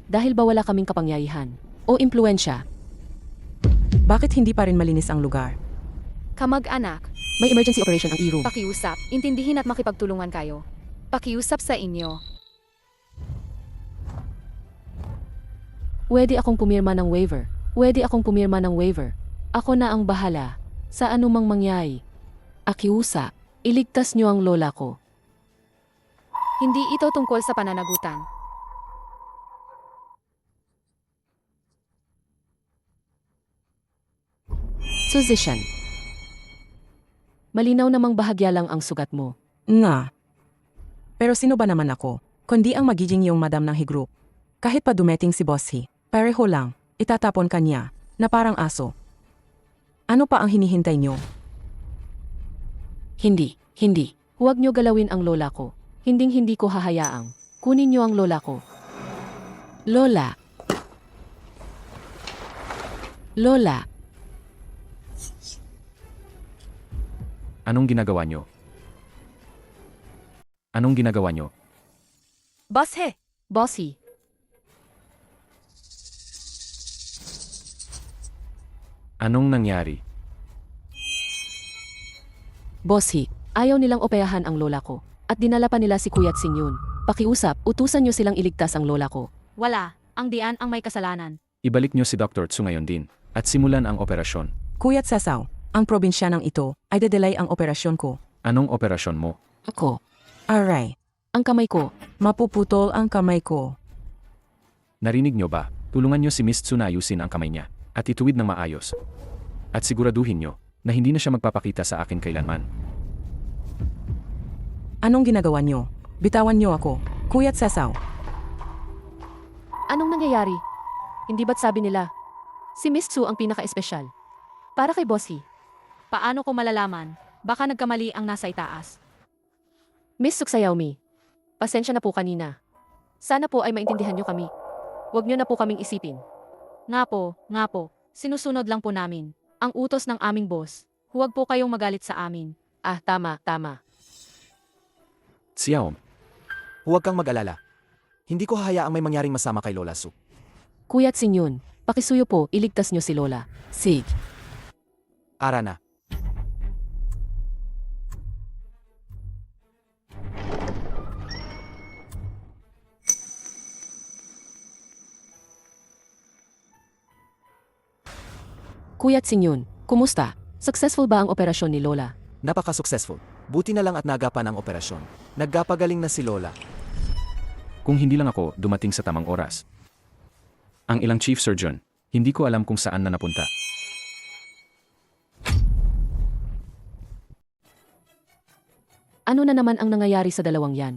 Dahil ba wala kaming kapangyarihan? O impluensya? Bakit hindi pa rin malinis ang lugar? Kamag-anak, May emergency operation ang e-room. pakiusap, intindihin at makipagtulungan kayo. Pakiusap sa inyo. Pwede akong pumirma ng waiver. Pwede akong pumirma ng waiver. Ako na ang bahala. Sa anumang mangyari. Akiusa, iligtas niyo ang lola ko. Hindi ito tungkol sa pananagutan. Physician. Malinaw namang bahagya lang ang sugat mo. Nga. Pero sino ba naman ako? Kundi ang magiging yung madam ng higroup. Kahit pa dumating si Bossy, pareho lang, itatapon ka niya, na parang aso. Ano pa ang hinihintay niyo? Hindi. Huwag niyo galawin ang lola ko. Hinding-hindi ko hahayaang. Kunin niyo ang lola ko. Lola. Lola. Anong ginagawa nyo? Anong ginagawa nyo? Bosshe, Bossy. Anong nangyari? Bossy, ayaw nilang operahan ang lola ko. At dinala pa nila si Kuya Sinyon. Pakiusap, utusan niyo silang iligtas ang lola ko. Wala. Ang dian ang may kasalanan. Ibalik nyo si Dr. Tsu ngayon din at simulan ang operasyon. Kuya't Sasaw, ang probinsyanang ito ay dedelay ang operasyon ko. Anong operasyon mo? Ako. Aray, Ang kamay ko. mapuputol ang kamay ko. Narinig nyo ba? Tulungan nyo si Miss Tsu na ayusin ang kamay niya at ituwid ng maayos. At siguraduhin nyo na hindi na siya magpapakita sa akin kailanman. Anong ginagawa niyo? Bitawan niyo ako. Kuya't Sasaw. Anong nangyayari? Hindi ba't sabi nila? Si Miss Tsu ang pinaka-espesyal. Para kay Bossy. Paano ko malalaman? Baka nagkamali ang nasa itaas. Miss Tsukayaomi, pasensya na po kanina. Sana po ay maintindihan niyo kami. Huwag niyo na po kaming isipin. Nga po. Sinusunod lang po namin. Ang utos ng aming boss. Huwag po kayong magalit sa amin. Ah, tama. Xiaom, Huwag kang mag-alala. Hindi ko hahayaang may mangyaring masama kay Lola Su. Kuya't Sinyon, pakisuyo po, iligtas niyo si Lola. Sig. Ara na. Kuya't Sinyon, kumusta? Successful ba ang operasyon ni Lola? Napaka-successful. Buti na lang at nagapan ang operasyon. Nagkapagaling na si Lola. kung hindi lang ako dumating sa tamang oras. Ang ilang chief surgeon, hindi ko alam kung saan na napunta. Ano na naman ang nangyayari sa dalawang yan?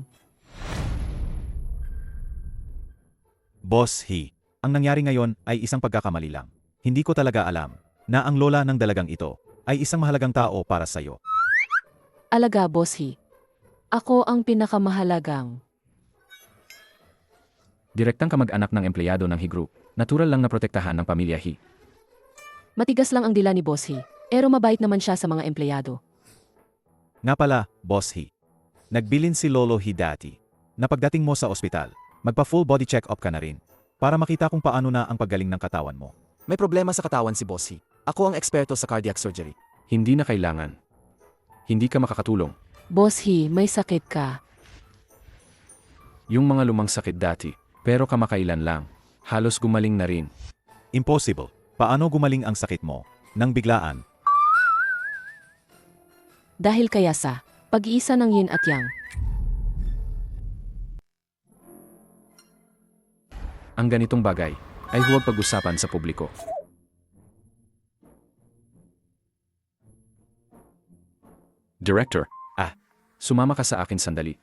Boss He, ang nangyari ngayon ay isang pagkakamali lang. Hindi ko talaga alam na ang lola ng dalagang ito ay isang mahalagang tao para sa'yo. Alaga, Boss He. Ako ang pinakamahalagang. Direktang kamag-anak ng empleyado ng He Group, natural lang na protektahan ng pamilya He. Matigas lang ang dila ni Boss He, pero mabait naman siya sa mga empleyado. Nga pala, Boss He. Nagbilin si Lolo He dati na pagdating mo sa ospital, magpa-full body check-up ka na rin para makita kung paano na ang paggaling ng katawan mo. May problema sa katawan si Boss He. Ako ang eksperto sa cardiac surgery. Hindi na kailangan. Hindi ka makakatulong. Boss He, may sakit ka. Yung mga lumang sakit dati, pero kamakailan lang. Halos gumaling na rin. Impossible. Paano gumaling ang sakit mo? Nang biglaan, Dahil kaya sa pag-iisa ng yin at yang. Ang ganitong bagay ay huwag pag-usapan sa publiko. Director, sumama ka sa akin sandali.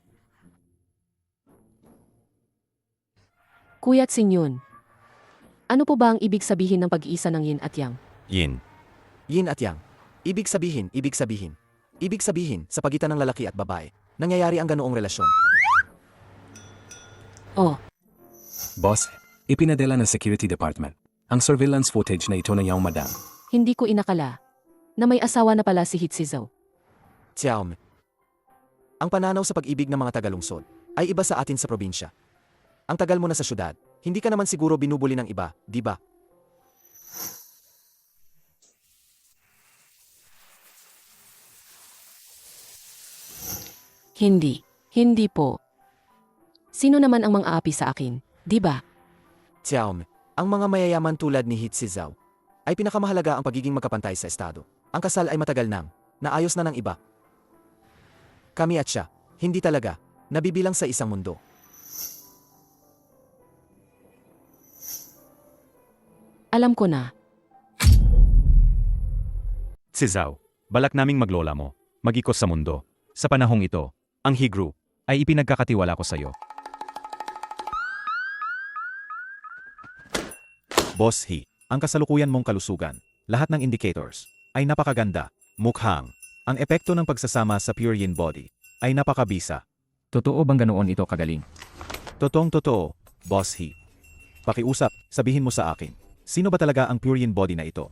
Kuya't Singyun. Ano po ba ang ibig sabihin ng pag-iisa ng yin at yang? Yin. Yin at yang. Ibig sabihin. Ibig sabihin, sa pagitan ng lalaki at babae, nangyayari ang ganoong relasyon. Oh, Boss, ipinadala ng security department ang surveillance footage na ito ng iyong madam. hindi ko inakala na may asawa na pala si Hitsizaw. Xiaomi. Ang pananaw sa pag-ibig ng mga tagalungsod ay iba sa atin sa probinsya. Ang tagal mo na sa syudad, hindi ka naman siguro binubuli ng iba, di ba? Hindi po. Sino naman ang mang-aapi sa akin, di ba? Xiaomi. Ang mga mayayaman tulad ni Hit Zhao ay pinakamahalaga ang pagiging magkapantay sa estado. Ang kasal ay matagal nang, naayos na ng iba. Kami at siya, hindi talaga, nabibilang sa isang mundo. Alam ko na. Si Zhao, balak naming maglola mo, mag-ikos sa mundo. Sa panahong ito, ang He Group ay ipinagkakatiwala ko sa iyo. Boss He, ang kasalukuyan mong kalusugan, lahat ng indicators, ay napakaganda, mukhang. Ang epekto ng pagsasama sa pure yin body ay napakabisa. Totoo bang ganoon ito kagaling? Totoo, Boss He. Pakiusap, sabihin mo sa akin, sino ba talaga ang pure yin body na ito?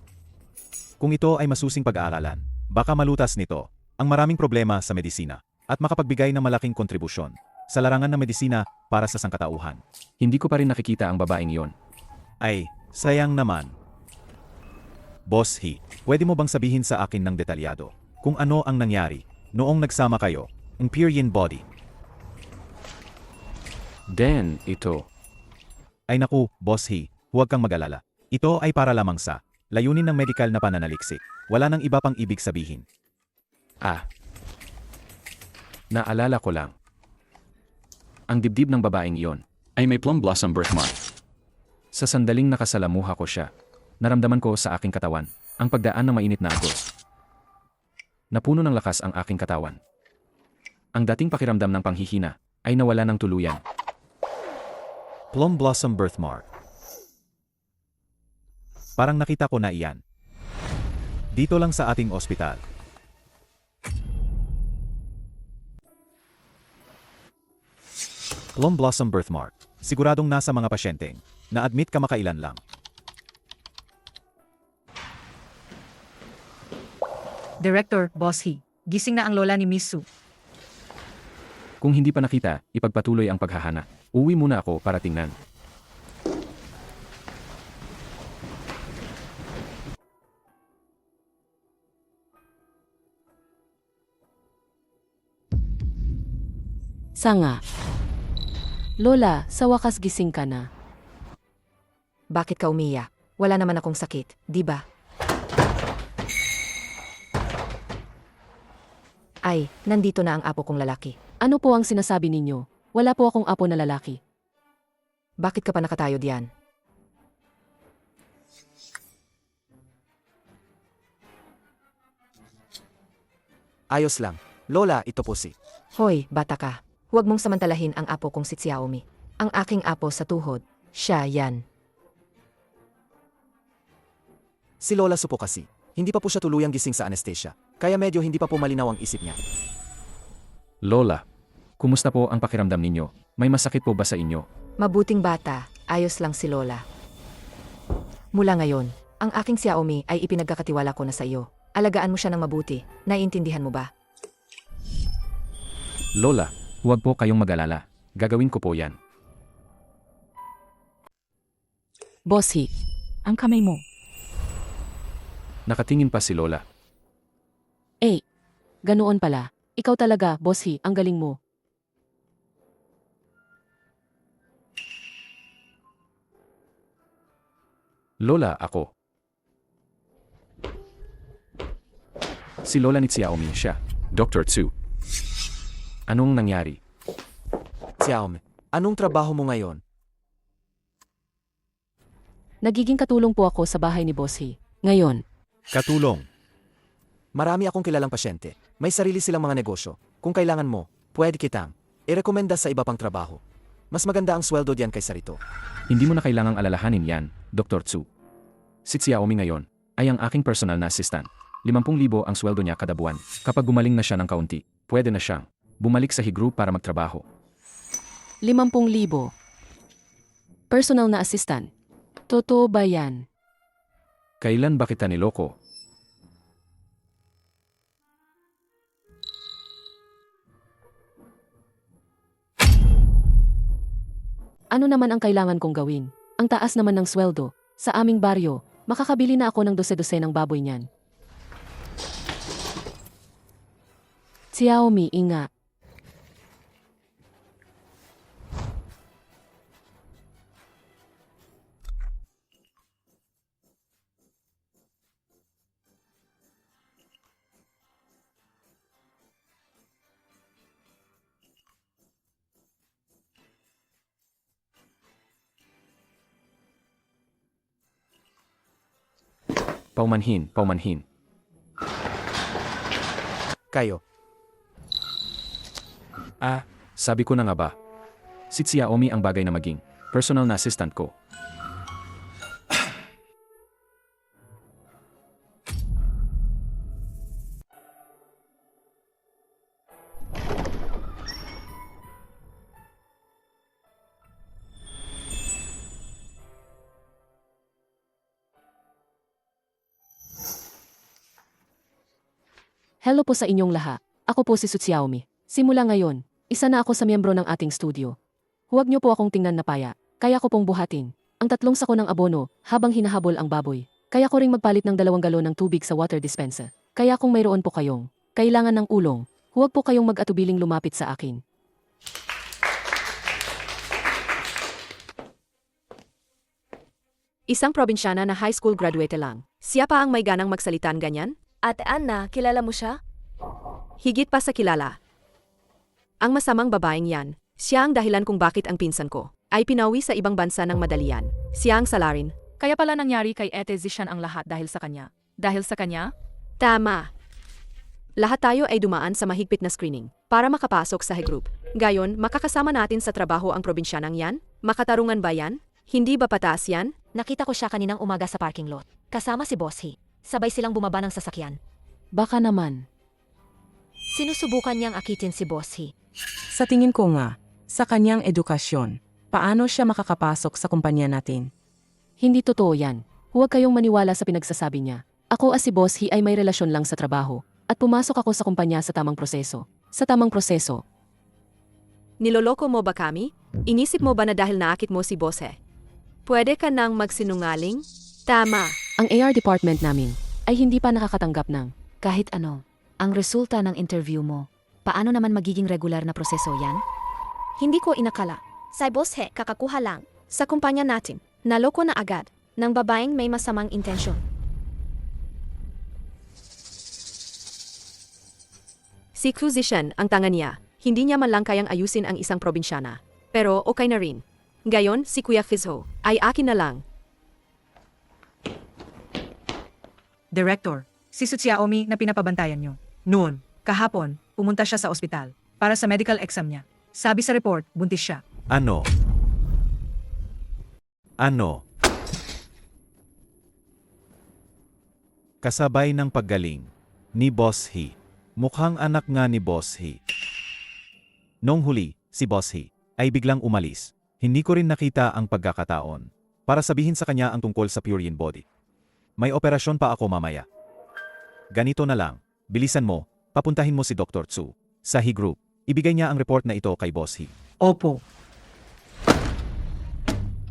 Kung ito ay masusing pag-aaralan, baka malutas nito ang maraming problema sa medisina at makapagbigay ng malaking kontribusyon sa larangan ng medisina para sa sangkatauhan. Hindi ko pa rin nakikita ang babaeng iyon. Ay, sayang naman. Boss He, pwede mo bang sabihin sa akin ng detalyado kung ano ang nangyari noong nagsama kayo, ang pure yin body? Then, ito. Ay naku, Boss He, huwag kang mag-alala. Ito ay para lamang sa layunin ng medikal na pananaliksik. Wala nang iba pang ibig sabihin. Naalala ko lang. Ang dibdib ng babaeng iyon ay may plum blossom birthmark. Sa sandaling nakasalamuha ko siya, naramdaman ko sa aking katawan ang pagdaan ng mainit na agos. Napuno ng lakas ang aking katawan. Ang dating pakiramdam ng panghihina ay nawala ng tuluyan. Plum blossom birthmark. Parang nakita ko na iyan. Dito lang sa ating ospital. Plum blossom birthmark. Siguradong nasa mga pasyenteng na-admit kamakailan lang. Director, Boss He, gising na ang lola ni Miss Su. Kung hindi pa nakita, ipagpatuloy ang paghahana. Uwi muna ako para tingnan. Sanga. Lola, sa wakas gising ka na. Bakit ka umiyak? Wala naman akong sakit, di ba? Ay, nandito na ang apo kong lalaki. Ano po ang sinasabi ninyo? Wala po akong apo na lalaki. Bakit ka pa nakatayo diyan? Ayos lang. Lola, ito po si. Hoy, bata ka. Huwag mong samantalahin ang apo kong si Xiaomi. Ang aking apo sa tuhod. Siya yan. Si Lola Su po kasi. Hindi pa po siya tuluyang gising sa anesthesia. Kaya medyo hindi pa po malinaw ang isip niya. Lola, kumusta po ang pakiramdam ninyo? May masakit po ba sa inyo? Mabuting bata, ayos lang si Lola. Mula ngayon, ang aking Xiaomi ay ipinagkakatiwala ko na sa iyo. Alagaan mo siya ng mabuti. Naiintindihan mo ba? Lola, huwag po kayong mag-alala. Gagawin ko po yan. Boss He, Ang kamay mo. Nakatingin pa si Lola. ganoon pala. Ikaw talaga, Boss He, ang galing mo. Lola, ako. Si Lola ni Xiaomi siya. Dr. Tsu. Anong nangyari? Xiaomi, anong trabaho mo ngayon? Nagiging katulong po ako sa bahay ni Boss He. Ngayon, Katulong. Marami akong kilalang pasyente. May sarili silang mga negosyo. Kung kailangan mo, pwede kitang irekomenda sa iba pang trabaho. Mas maganda ang sweldo diyan kaysa rito. Hindi mo na kailangang alalahanin yan, Dr. Tsu. Si Xiaomi ngayon ay ang aking personal na assistant. 50,000 ang sweldo niya kada buwan. Kapag gumaling na siya ng kaunti, pwede na siyang bumalik sa He-Group para magtrabaho. 50,000. Personal na assistant. Totoo ba yan? Kailan ba kita niloko? Ano naman ang kailangan kong gawin? Ang taas naman ng sweldo. Sa aming baryo, makakabili na ako ng 12 ng baboy niyan. Xiaomi, inga. Paumanhin, paumanhin. Kayo, Sabi ko na nga ba? Si Xiaomi ang bagay na maging personal na assistant ko. Hello po sa inyong lahat. Ako po si Su Xiaomi. Simula ngayon, isa na ako sa miyembro ng ating studio. Huwag niyo po akong tingnan na paya, kaya ko pong buhatin ang 3 sako ng abono habang hinahabol ang baboy. Kaya ko ring magpalit ng 2 galon ng tubig sa water dispenser. Kaya kung mayroon po kayong kailangan ng ulong, huwag po kayong mag-atubiling lumapit sa akin. Isang probinsyana na high school graduate lang. Siya pa ang may ganang magsalitan ganyan? Ate Anna, kilala mo siya? Higit pa sa kilala. Ang masamang babaeng yan, siya ang dahilan kung bakit ang pinsan ko ay pinawi sa ibang bansa ng madalian. Siya ang salarin. Kaya pala nangyari kay Ate Zishan ang lahat dahil sa kanya. Dahil sa kanya? Tama. Lahat tayo ay dumaan sa mahigpit na screening para makapasok sa He-Group. Gayon, makakasama natin sa trabaho ang probinsyanang yan? Makatarungan ba yan? Hindi ba patas yan? Nakita ko siya kaninang umaga sa parking lot. Kasama si Boss He. Sabay silang bumaba ng sasakyan. Baka naman. Sinusubukan niyang akitin si Boss He. Sa tingin ko nga, sa kanyang edukasyon, paano siya makakapasok sa kumpanya natin? Hindi totoo yan. Huwag kayong maniwala sa pinagsasabi niya. Ako as si Boss He ay may relasyon lang sa trabaho at pumasok ako sa kumpanya sa tamang proseso. Sa tamang proseso. Niloloko mo ba kami? Inisip mo ba na dahil naakit mo si Boss He? Pwede ka nang magsinungaling? Tama. Ang AR department namin ay hindi pa nakakatanggap ng Kahit ano, ang resulta ng interview mo, paano naman magiging regular na proseso yan? Hindi ko inakala. Sa Boss He, kakakuha lang. Sa kumpanya natin, naloko na agad ng babaeng may masamang intensyon. Si Zishan ang tanga niya. Hindi niya man lang kayang ayusin ang isang probinsyana. Pero okay na rin. Gayon, si Kuya Fizho ay akin na lang. Director, si Su Xiaomi na pinapabantayan niyo. Noon, kahapon, pumunta siya sa ospital para sa medical exam niya. Sabi sa report, buntis siya. Ano? Kasabay ng paggaling ni Boss He. Mukhang anak nga ni Boss He. Nung huli, si Boss He ay biglang umalis. Hindi ko rin nakita ang pagkakataon para sabihin sa kanya ang tungkol sa Purian body. May operasyon pa ako mamaya. Ganito na lang, bilisan mo, papuntahin mo si Dr. Tsu sa He-Group. Ibigay niya ang report na ito kay Boss He. Opo.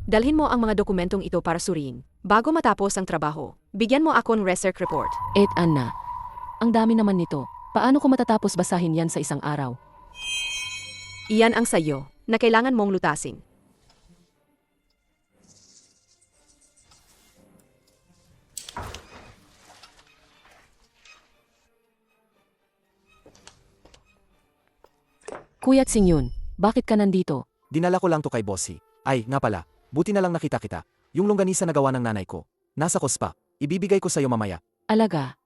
Dalhin mo ang mga dokumentong ito para suriin. Bago matapos ang trabaho, bigyan mo ako ng research report. Anna, ang dami naman nito. Paano ko matatapos basahin yan sa isang araw? Iyan ang sayo na kailangan mong lutasin. Kuya Tsingyun, bakit ka nandito? Dinala ko lang to kay Bossy. Ay, nga pala, buti na lang nakita kita. Yung longganisa na gawa ng nanay ko. Nasa Kuspa. Ibibigay ko sa'yo mamaya. Alaga.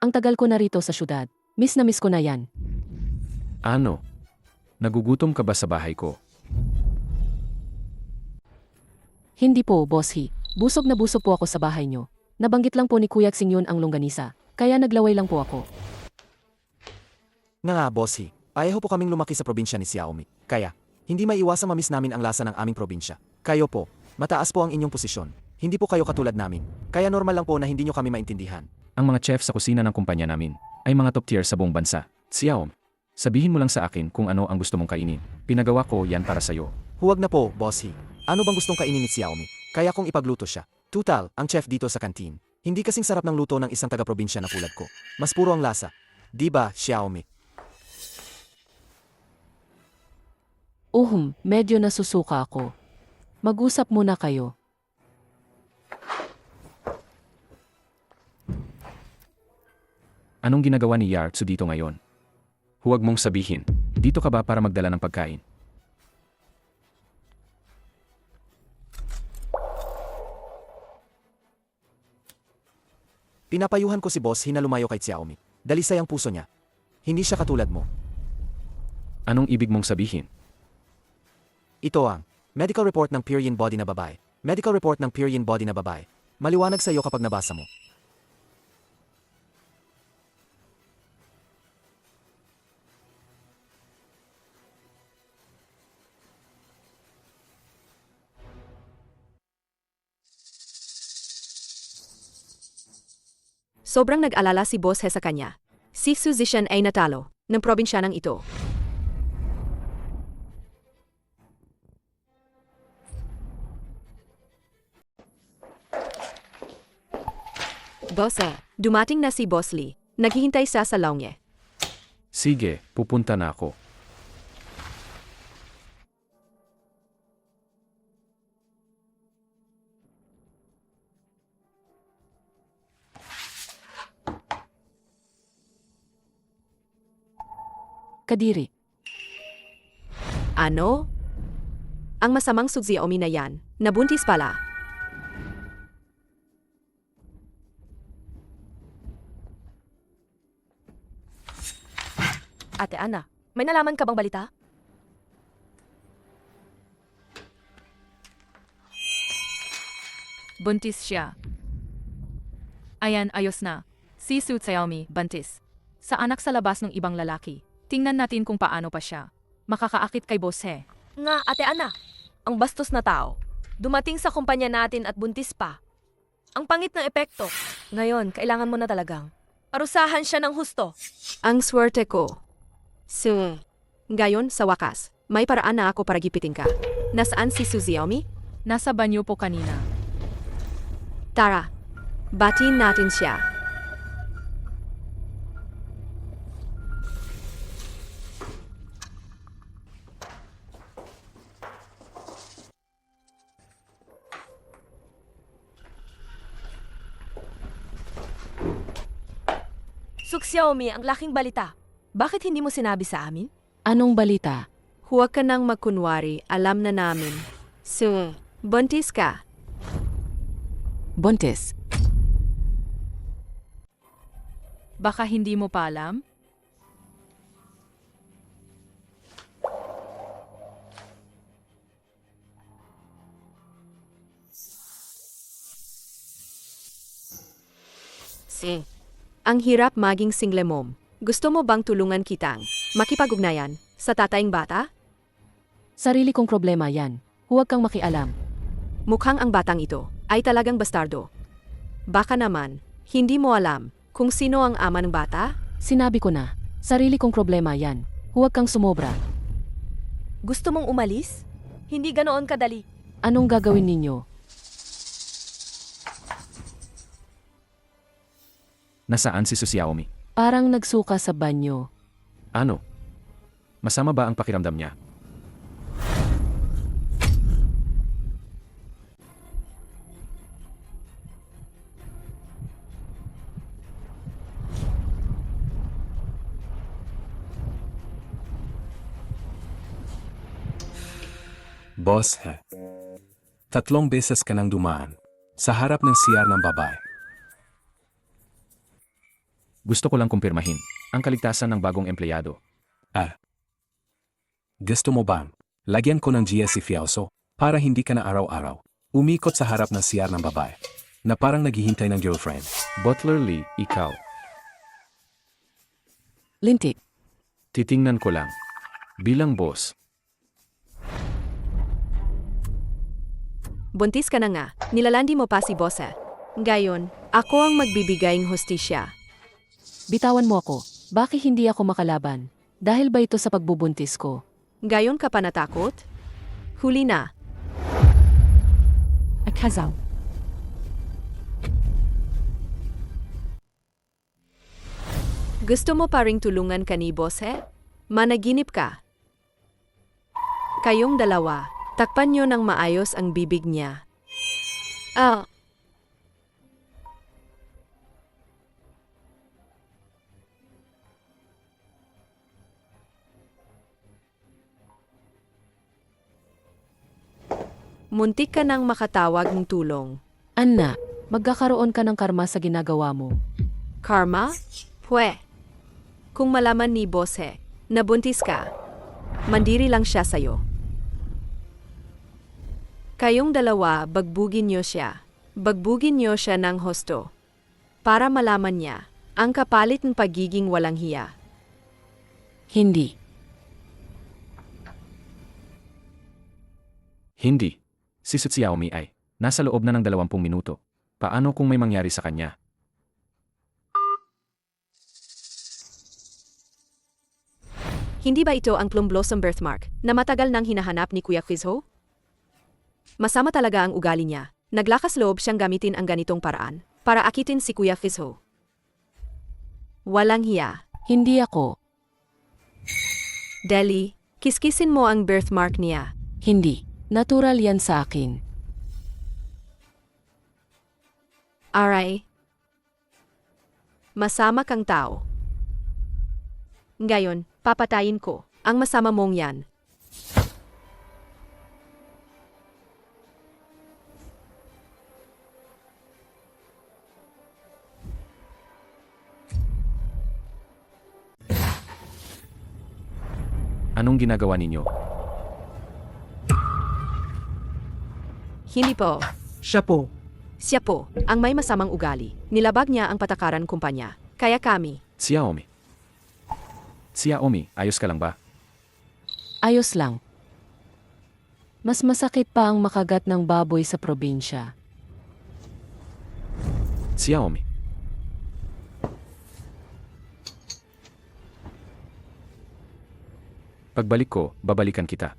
Ang tagal ko na rito sa syudad. Miss na miss ko na yan. Ano? Nagugutom ka ba sa bahay ko? Hindi po, Boss He. Busog na busog po ako sa bahay nyo. Nabanggit lang po ni Kuya Tsingyun ang longganisa. Kaya naglaway lang po ako. Nga nga, Bossy. Pareho po kaming lumaki sa probinsya ni Xiaomi. Kaya, hindi maiiwasang mamiss namin ang lasa ng aming probinsya. Kayo po, mataas po ang inyong posisyon. Hindi po kayo katulad namin. Kaya normal lang po na hindi nyo kami maintindihan. Ang mga chef sa kusina ng kumpanya namin ay mga top tier sa buong bansa. Xiaom, sabihin mo lang sa akin kung ano ang gusto mong kainin. Pinagawa ko yan para sa'yo. Huwag na po, Bossy. Ano bang gustong kainin ni Xiaomi? Kaya kung ipagluto siya. Tutal, ang chef dito sa kantin. Hindi kasing sarap ng luto ng isang taga-probinsya na tulad ko. Mas puro ang lasa. Di ba, Xiaomi? Medyo nasusuka ako. Mag-usap muna kayo. Anong ginagawa ni Yartsu dito ngayon? Huwag mong sabihin, dito ka ba para magdala ng pagkain? Pinapayuhan ko si Boss He na lumayo kay Xiaomi. Dalisay ang puso niya. Hindi siya katulad mo. Anong ibig mong sabihin? Ito ang medical report ng Pyrian body na babae. Medical report ng Pyrian body na babae. Maliwanag sa iyo kapag nabasa mo. Sobrang nag-alala si Boss He sa kanya. Si Su Zishan ay natalo ng probinsyanang ito. Boss He, dumating na si Boss Lee. Naghihintay sa salon niya. Sige, pupunta na ako. Kadiri. Ano? Ang masamang Su Xiaomi na yan, nabuntis pala. Ate Ana, may nalaman ka bang balita? Buntis siya. Ayan, ayos na. Si Su Xiaomi, buntis. Sa anak sa labas ng ibang lalaki. Tingnan natin kung paano pa siya. Makakaakit kay Boss He. Nga, Ate Ana, ang bastos na tao. Dumating sa kumpanya natin at buntis pa. Ang pangit ng epekto. Ngayon, kailangan mo na talagang parusahan siya ng husto. Ang swerte ko. Ngayon, sa wakas, may paraan na ako para gipitin ka. Nasaan si Su Xiaomi? Nasa banyo po kanina. Tara, batiin natin siya. Su Xiaomi, ang laking balita. Bakit hindi mo sinabi sa amin? Anong balita? Huwag ka nang magkunwari, alam na namin. Buntis ka. Buntis. Baka hindi mo pa alam? Ang hirap maging single mom. Gusto mo bang tulungan kitang makipag-ugnayan sa tatayng bata? Sarili kong problema yan. Huwag kang makialam. Mukhang ang batang ito ay talagang bastardo. Baka naman, hindi mo alam kung sino ang ama ng bata? Sinabi ko na, sarili kong problema yan. Huwag kang sumobra. Gusto mong umalis? Hindi ganoon kadali. Anong gagawin ninyo? Nasaan si Su Xiaomi? Parang nagsuka sa banyo. Ano? Masama ba ang pakiramdam niya? Boss, 3 beses ka nang dumaan sa harap ng CR ng babae. Gusto ko lang kumpirmahin ang kaligtasan ng bagong empleyado. Gusto mo bang lagyan ko ng GSC Fiauso para hindi ka na araw-araw umikot sa harap ng CR ng babae na parang naghihintay ng girlfriend? Butler Lee, ikaw. Lintik, Titingnan ko lang. Bilang boss, Buntis ka na nga, nilalandi mo pa si Bosse. Gayon, ako ang magbibigay ng hustisya. bitawan mo ako. Bakit hindi ako makalaban? Dahil ba ito sa pagbubuntis ko? Gayon ka pa natakot? Huli na. Akazaw. Gusto mo pa ring tulungan ka ni Bosse? Managinip ka. Kayong dalawa, takpan nyo ng maayos ang bibig niya. Muntik ka nang makatawag ng tulong. Anna, magkakaroon ka ng karma sa ginagawa mo. Karma? Pwe. Kung malaman ni Bosse, nabuntis ka, mandiri lang siya sa'yo. Kayong dalawa, bagbugin niyo siya. Bagbugin niyo siya ng husto. Para malaman niya ang kapalit ng pagiging walang hiya. Hindi. hindi. Si Xiaomi ay nasa loob na ng 20 minuto. Paano kung may mangyari sa kanya? Hindi ba ito ang plum blossom birthmark na matagal nang hinahanap ni Kuya Quizho? Masama talaga ang ugali niya. Naglakas loob siyang gamitin ang ganitong paraan para akitin si Kuya Quizho. Walang hiya. Hindi ako. Deli, kiskisin mo ang birthmark niya. Hindi. Natural yan sa akin. Aray. Masama kang tao. Ngayon, papatayin ko ang masama mong yan. Anong ginagawa ninyo? Hindi po. Siya po. Siya po, ang may masamang ugali. Nilabag niya ang patakaran kumpanya. Kaya kami. Xiaomi. Xiaomi, ayos ka lang ba? Ayos lang. Mas masakit pa ang makagat ng baboy sa probinsya. Xiaomi. Pagbalik ko, babalikan kita.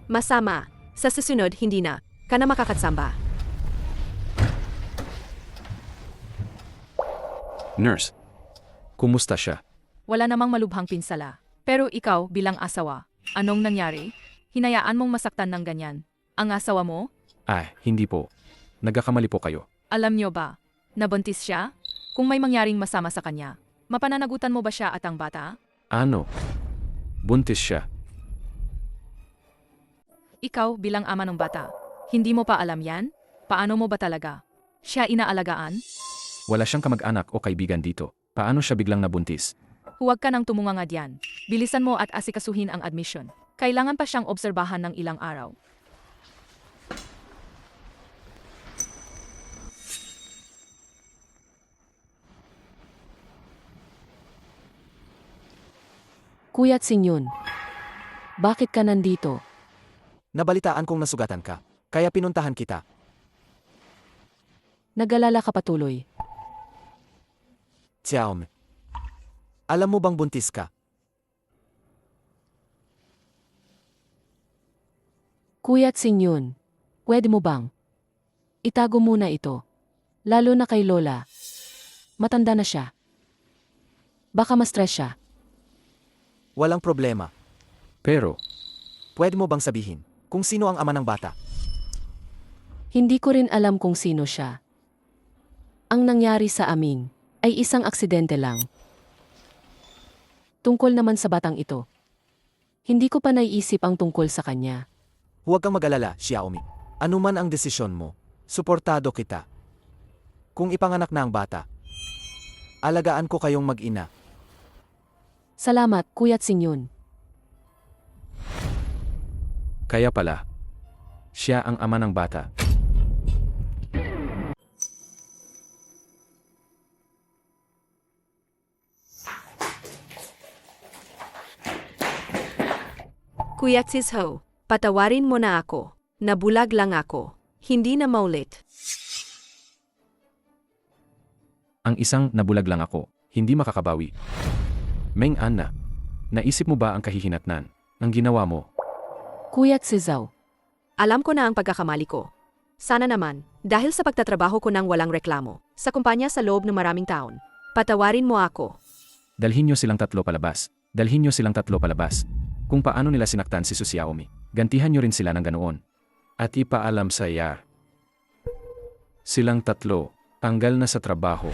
Masama. Sa susunod, hindi na. Ka na makakatsamba. Nurse. Kumusta siya? Wala namang malubhang pinsala. Pero ikaw bilang asawa, anong nangyari? Hinayaan mong masaktan ng ganyan. Ang asawa mo? Hindi po. Nagkakamali po kayo. Alam niyo ba, nabuntis siya? Kung may mangyaring masama sa kanya, mapananagutan mo ba siya at ang bata? Ano? Buntis siya. Ikaw bilang ama ng bata, hindi mo pa alam yan? Paano mo ba talaga? Siya inaalagaan? Wala siyang kamag-anak o kaibigan dito. Paano siya biglang nabuntis? Huwag ka nang tumunganga diyan. Bilisan mo at asikasuhin ang admission. Kailangan pa siyang obserbahan ng ilang araw. Kuya't Sinyon, bakit ka nandito? Nabalitaan kong nasugatan ka, kaya pinuntahan kita. Nag-alala ka patuloy. Xiaomi. Alam mo bang buntis ka? Kuya't Sinyon, pwede mo bang? Itago muna ito. Lalo na kay Lola. Matanda na siya. Baka ma-stress siya. Walang problema. Pero, Pwede mo bang sabihin kung sino ang ama ng bata? Hindi ko rin alam kung sino siya. Ang nangyari sa amin ay isang aksidente lang. Tungkol naman sa batang ito. Hindi ko pa naiisip ang tungkol sa kanya. Huwag kang mag-alala, Xiaomi. Ano man ang desisyon mo, suportado kita. Kung ipanganak na ang bata, alagaan ko kayong mag-ina. Salamat, Kuya Tsingyun. Kaya pala, siya ang ama ng bata. Kuya Tizho, patawarin mo na ako. Nabulag lang ako. Hindi na maulit. Ang isang nabulag lang ako, hindi makakabawi. Meng Anna, naisip mo ba ang kahihinatnan ng ginawa mo? Kuya Tsizaw, Alam ko na ang pagkakamali ko. Sana naman, dahil sa pagtatrabaho ko ng walang reklamo, sa kumpanya sa loob ng maraming taon, patawarin mo ako. Dalhin niyo silang tatlo palabas. Dalhin niyo silang tatlo palabas. Kung paano nila sinaktan si Su Xiaomi, gantihan niyo rin sila ng ganoon. At ipaalam sa iya. Silang tatlo, tanggal na sa trabaho.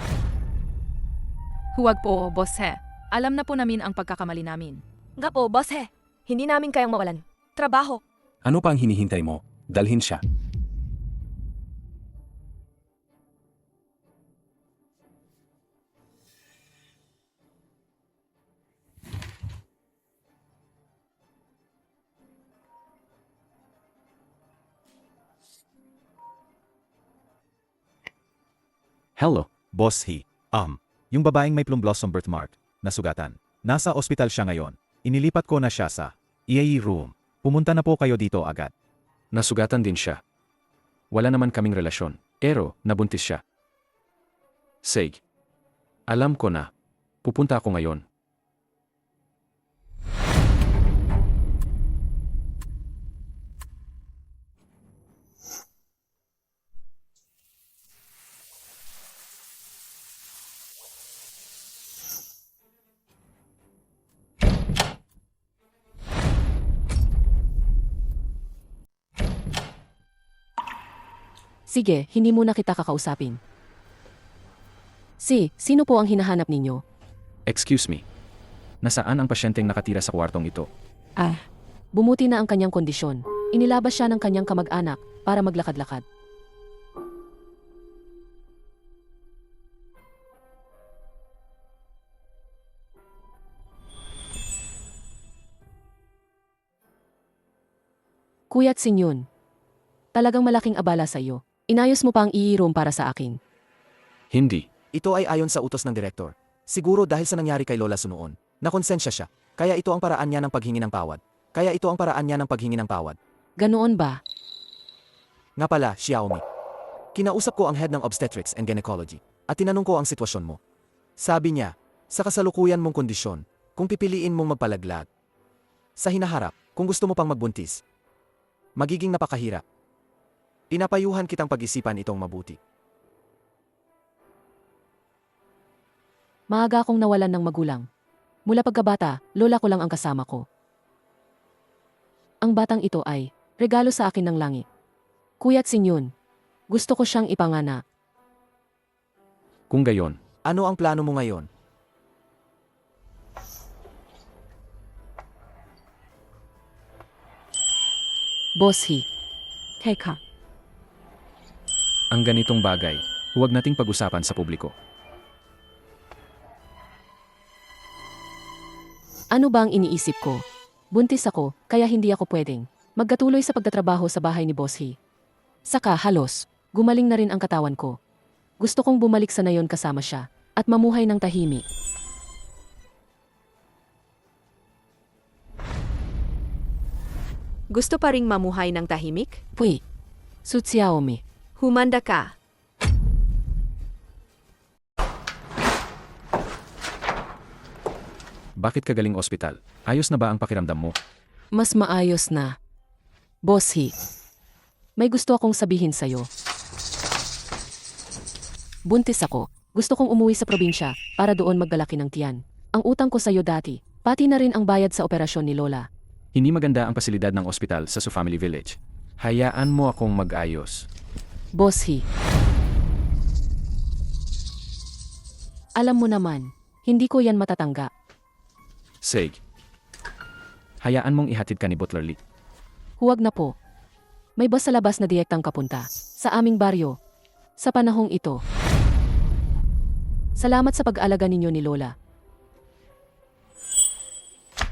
Huwag po, Boss He. Alam na po namin ang pagkakamali namin. Nga po, boss he. Hindi namin kayang mawalan. Trabaho. Ano pa ang hinihintay mo? Dalhin siya. Hello. Boss He. Yung babaeng may plum blossom birthmark, nasugatan. Nasa ospital siya ngayon. Inilipat ko na siya sa EAE room. Pumunta na po kayo dito agad. Nasugatan din siya. Wala naman kaming relasyon, pero nabuntis siya. Seg. Alam ko na. Pupunta ako ngayon. sige, hindi muna kita kakausapin. Sino po ang hinahanap ninyo? Excuse me. Nasaan ang pasyenteng nakatira sa kwartong ito? Bumuti na ang kanyang kondisyon. Inilabas siya ng kanyang kamag-anak para maglakad-lakad. Kuya Tsingyun, talagang malaking abala sa iyo. Inayos mo pa ang EE room para sa akin. Hindi. Ito ay ayon sa utos ng direktor. Siguro dahil sa nangyari kay Lola Su noon, nakonsensya siya. Kaya ito ang paraan niya ng paghingi ng pawad. Ganoon ba? Nga pala, Xiaomi. Kinausap ko ang head ng obstetrics and gynecology at tinanong ko ang sitwasyon mo. Sabi niya, sa kasalukuyan mong kondisyon, kung pipiliin mong magpalaglag. Sa hinaharap, kung gusto mo pang magbuntis, magiging napakahirap. Pinapayuhan kitang pag-isipan itong mabuti. Maaga akong nawalan ng magulang. Mula pagkabata, lola ko lang ang kasama ko. Ang batang ito ay regalo sa akin ng langit. Kuya Tsingyun, gusto ko siyang ipangana. Kung gayon, Ano ang plano mo ngayon? Boss He, Teka, ang ganitong bagay, huwag nating pag-usapan sa publiko. ano ba ang iniisip ko? Buntis ako, kaya hindi ako pwedeng magkatuloy sa pagtatrabaho sa bahay ni Boss He. Saka halos, gumaling na rin ang katawan ko. Gusto kong bumalik sa nayon kasama siya at mamuhay ng tahimik. Gusto pa ring mamuhay ng tahimik? Pui, Su Xiaomi, Humanda ka. Bakit ka galing ospital? Ayos na ba ang pakiramdam mo? mas maayos na. Boss He, may gusto akong sabihin sa'yo. Buntis ako. Gusto kong umuwi sa probinsya para doon maglalaki ng tiyan. Ang utang ko sa'yo dati, pati na rin ang bayad sa operasyon ni Lola. Hindi maganda ang pasilidad ng ospital sa Su Family Village. Hayaan mo akong mag-ayos. Boss He, alam mo naman, hindi ko yan matatangga. Seg. Hayaan mong ihatid ka ni Butler Lee. Huwag na po. May bus sa labas na direktang kapunta. Sa aming baryo. Sa panahong ito. Salamat sa pag-alaga ninyo ni Lola.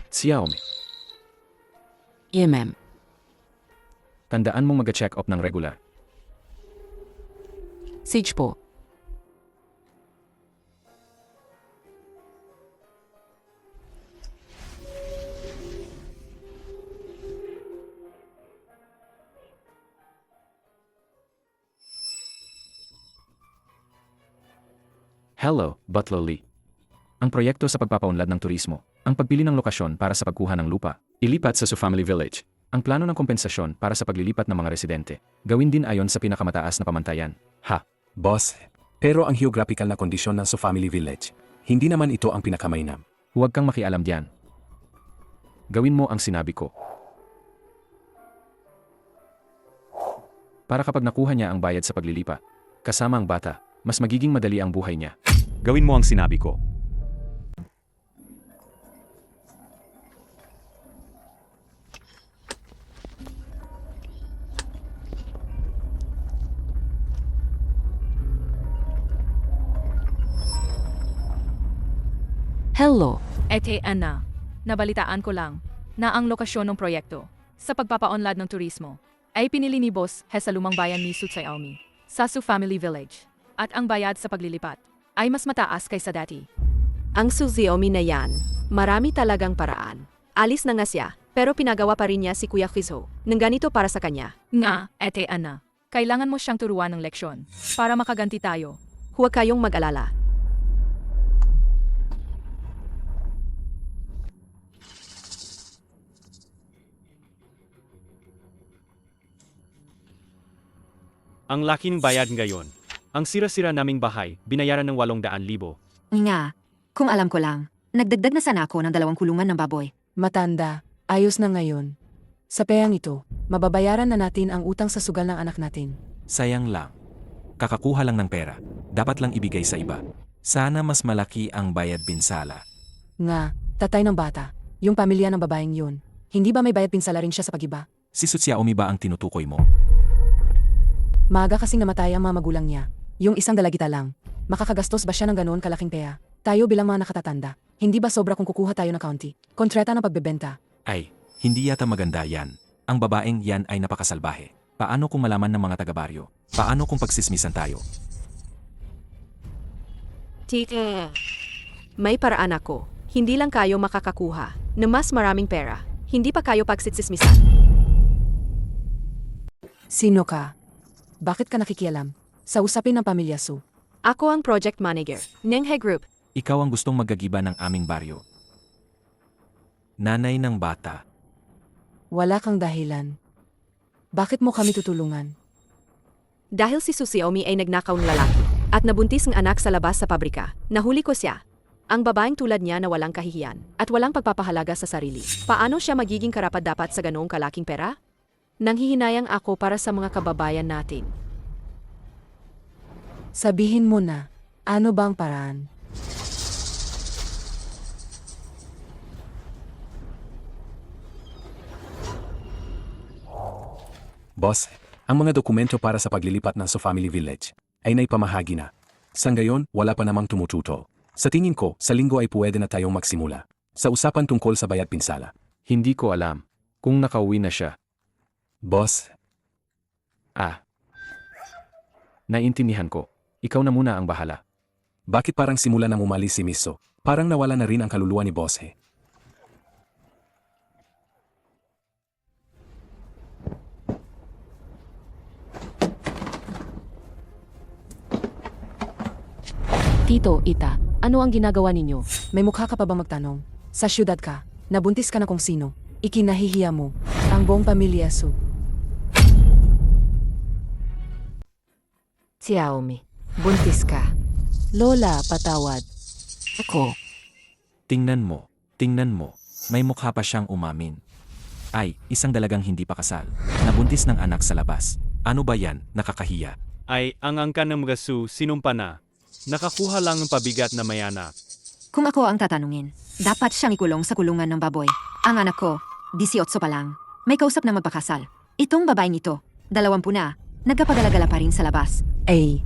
Xiaomi, Yeah, ma'am. tandaan mong mag-check up ng regular. Siege po. Hello, Butler Lee. Ang proyekto sa pagpapaunlad ng turismo, ang pagpili ng lokasyon para sa pagkuha ng lupa, ilipat sa Su Family Village, ang plano ng kompensasyon para sa paglilipat ng mga residente, gawin din ayon sa pinakamataas na pamantayan. Ha? Boss, pero ang geographical na kondisyon ng Su Family Village, hindi naman ito ang pinakamainam. Huwag kang makialam diyan. Gawin mo ang sinabi ko. Para kapag nakuha niya ang bayad sa paglilipat, kasama ang bata, mas magiging madali ang buhay niya. Gawin mo ang sinabi ko. Hello. Ete Anna, nabalitaan ko lang na ang lokasyon ng proyekto sa pagpapaunlad ng turismo ay pinili ni Boss He sa lumang bayan ni Xiaomi sa Su Family Village at ang bayad sa paglilipat ay mas mataas kaysa dati. Ang Xiaomi na yan, marami talagang paraan. Alis na nga siya, pero pinagawa pa rin niya si Kuya Kizho ng ganito para sa kanya. Nga, Ete Anna, kailangan mo siyang turuan ng leksyon para makaganti tayo. Huwag kayong mag-alala. Ang laki ng bayad ngayon. Ang sira-sira naming bahay, binayaran ng 800,000. Nga, kung alam ko lang, nagdagdag na sana ako ng 2 kulungan ng baboy. Matanda, ayos na ngayon. Sa peyang ito, mababayaran na natin ang utang sa sugal ng anak natin. Sayang lang. Kakakuha lang ng pera. Dapat lang ibigay sa iba. Sana mas malaki ang bayad pinsala. Nga, tatay ng bata, yung pamilya ng babaeng yun. Hindi ba may bayad pinsala rin siya sa pag-iba? Si Xiaomi ba ang tinutukoy mo? Maaga kasing namatay ang mga magulang niya. Yung isang dalagita lang. Makakagastos ba siya ng ganoon kalaking pera? Tayo bilang mga nakatatanda, hindi ba sobra kung kukuha tayo ng kaunti? Kontrata ng pagbebenta. Ay, hindi yata maganda yan. Ang babaeng yan ay napakasalbahe. Paano kung malaman ng mga taga-baryo? Paano kung pagsismisan tayo? Tita, may paraan ako. Hindi lang kayo makakakuha ng mas maraming pera. Hindi pa kayo pagsitsismisan. Sino ka? Bakit ka nakikialam? Sa usapin ng pamilya Su. Ako ang project manager ng He Group. Ikaw ang gustong magagiba ng aming baryo. Nanay ng bata. Wala kang dahilan. Bakit mo kami tutulungan? Dahil si Xiaomi ay nagnakaw ng lalaki at nabuntis ng anak sa labas sa pabrika, nahuli ko siya. Ang babaeng tulad niya na walang kahihiyan at walang pagpapahalaga sa sarili. Paano siya magiging karapat-dapat sa ganoong kalaking pera? Nanghihinayang ako para sa mga kababayan natin. Sabihin mo na, ano ba ang paraan? Boss, ang mga dokumento para sa paglilipat ng Su Family Village ay naipamahagi na. Sa ngayon, wala pa namang tumututo. Sa tingin ko, sa linggo ay pwede na tayong magsimula. Sa usapan tungkol sa bayad pinsala. Hindi ko alam kung nakauwi na siya. Boss, naiintindihan ko. Ikaw na muna ang bahala. bakit parang simula na umalis si Miso? Parang nawala na rin ang kaluluwa ni Boss He. Tito, Ita, ano ang ginagawa ninyo? May mukha ka pa ba magtanong? Sa syudad ka, nabuntis ka na kung sino. Ikinahihiya mo ang buong pamilya Su. Xiaomi, buntis ka. Lola, patawad. Ako, Tingnan mo. May mukha pa siyang umamin. Ay, isang dalagang hindi pa kasal. Nabuntis ng anak sa labas. Ano ba yan? Nakakahiya. Ay, ang angkan ng mga Su, sinumpa na. Nakakuha lang ng pabigat na may anak. Kung ako ang tatanungin, dapat siyang ikulong sa kulungan ng baboy. Ang anak ko, 18 pa lang. May kausap na magpakasal. Itong babaeng ito, 20 na, nagkapagalagala pa rin sa labas. Ay,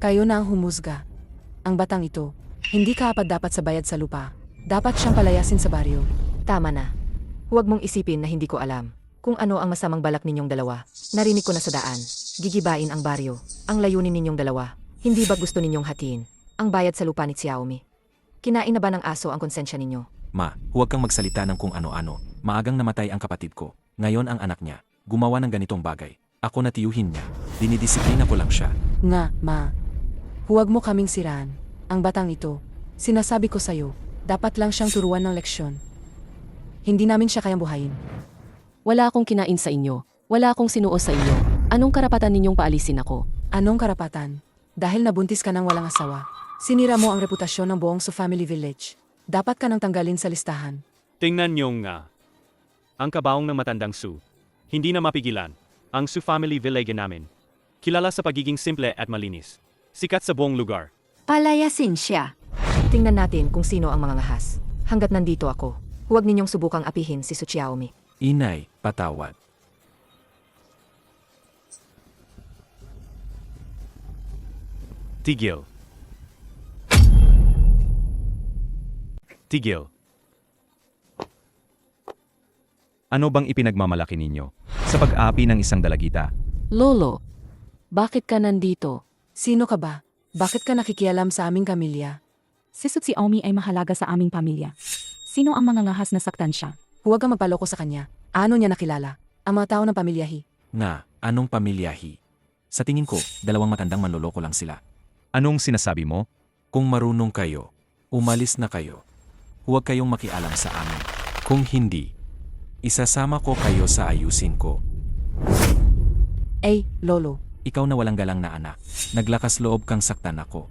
kayo na ang humusga. Ang batang ito, hindi kaapat dapat sa bayad sa lupa. Dapat siyang palayasin sa baryo. Tama na. Huwag mong isipin na hindi ko alam kung ano ang masamang balak ninyong dalawa. Narinig ko na sa daan. Gigibain ang baryo. Ang layunin ninyong dalawa. Hindi ba gusto ninyong hatiin ang bayad sa lupa ni Xiaomi? Kinain na ba ng aso ang konsensya ninyo? Ma, huwag kang magsalita ng kung ano-ano. Maagang namatay ang kapatid ko. Ngayon ang anak niya, gumawa ng ganitong bagay. Ako natiyuhin niya. Dinidisiplina ko lang siya. Nga, ma. Huwag mo kaming siraan. Ang batang ito, sinasabi ko sa'yo, dapat lang siyang turuan ng leksyon. Hindi namin siya kayang buhayin. Wala akong kinain sa inyo. Wala akong sinuo sa inyo. Anong karapatan ninyong paalisin ako? Anong karapatan? Dahil nabuntis ka ng walang asawa. Sinira mo ang reputasyon ng buong Su Family Village. Dapat ka nang tanggalin sa listahan. Tingnan niyo nga. Ang kabaong ng matandang Su. Hindi na mapigilan. Ang Su Family Village namin. Kilala sa pagiging simple at malinis. Sikat sa buong lugar. Palayasin siya. Tingnan natin kung sino ang mga ngahas. Hanggat nandito ako, huwag ninyong subukang apihin si Su Xiaomi. Inay, patawad. Tigil. Tigil. Ano bang ipinagmamalaki ninyo sa pag-api ng isang dalagita? Lolo, bakit ka nandito? Sino ka ba? Bakit ka nakikialam sa aming pamilya? Si Su Xiaomi ay mahalaga sa aming pamilya. Sino ang mga ngahas na saktan siya? Huwag kang magpaloko sa kanya. Ano niya nakilala? Ang mga tao ng pamilyahi. Nga, anong pamilyahi? Sa tingin ko, dalawang matandang manloloko lang sila. Anong sinasabi mo? Kung marunong kayo, umalis na kayo. Huwag kayong makialam sa amin. Kung hindi, isasama ko kayo sa ayusin ko. Lolo. Ikaw na walang galang na anak. Naglakas loob kang saktan ako.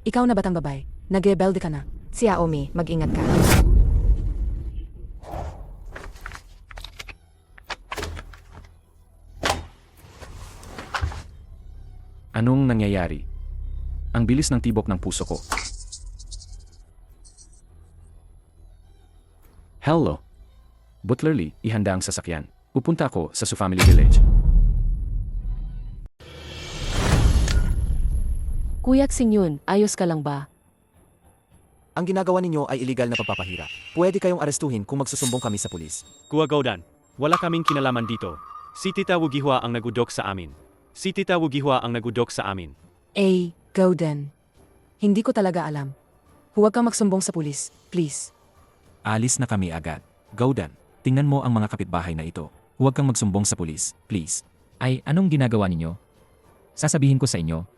Ikaw na batang babae. Nag-rebelde ka na. Xiaomi, mag-ingat ka. Anong nangyayari? Ang bilis ng tibok ng puso ko. Hello. Butler Lee, ihanda ang sasakyan. Pupunta ako sa Su Family Village. Kuya Xingyun, ayos ka lang ba? Ang ginagawa ninyo ay illegal na pagpapahira. Pwede kayong arestuhin kung magsusumbong kami sa pulis. Kuya Goudan, wala kaming kinalaman dito. Si Tita Wugihua ang nagudok sa amin. Si Tita Wugihua ang nagudok sa amin. Goudan. Hindi ko talaga alam. Huwag kang magsumbong sa pulis, please. Alis na kami agad. Goudan, tingnan mo ang mga kapitbahay na ito. Huwag kang magsumbong sa pulis, please. Ay, anong ginagawa ninyo? Sasabihin ko sa inyo,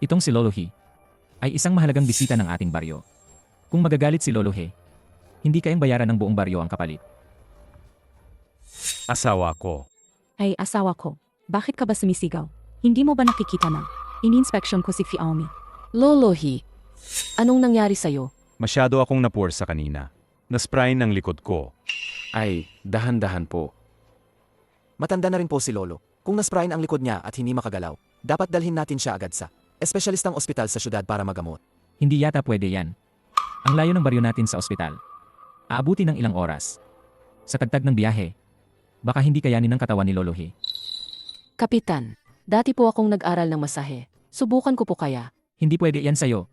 itong si Lolo He ay isang mahalagang bisita ng ating baryo. Kung magagalit si Lolo He, hindi kayang bayaran ng buong baryo ang kapalit. Asawa ko. Ay, asawa ko. Bakit ka ba sumisigaw? Hindi mo ba nakikita na? Ini-inspection ko si Xiaomi. Lolo He, anong nangyari sa'yo? Masyado akong napuwersa kanina. Nasprayin ng likod ko. Ay, dahan-dahan po. Matanda na rin po si Lolo. Kung nasprayin ang likod niya at hindi makagalaw, dapat dalhin natin siya agad sa espesyalistang ospital sa syudad para magamot. Hindi yata pwede yan. Ang layo ng baryo natin sa ospital. Aabuti ng ilang oras. Sa tagtag ng biyahe, baka hindi kayanin ng katawan ni Lolo He. Kapitan, dati po akong nag-aral ng masahe. Subukan ko po kaya. Hindi pwede yan sa'yo.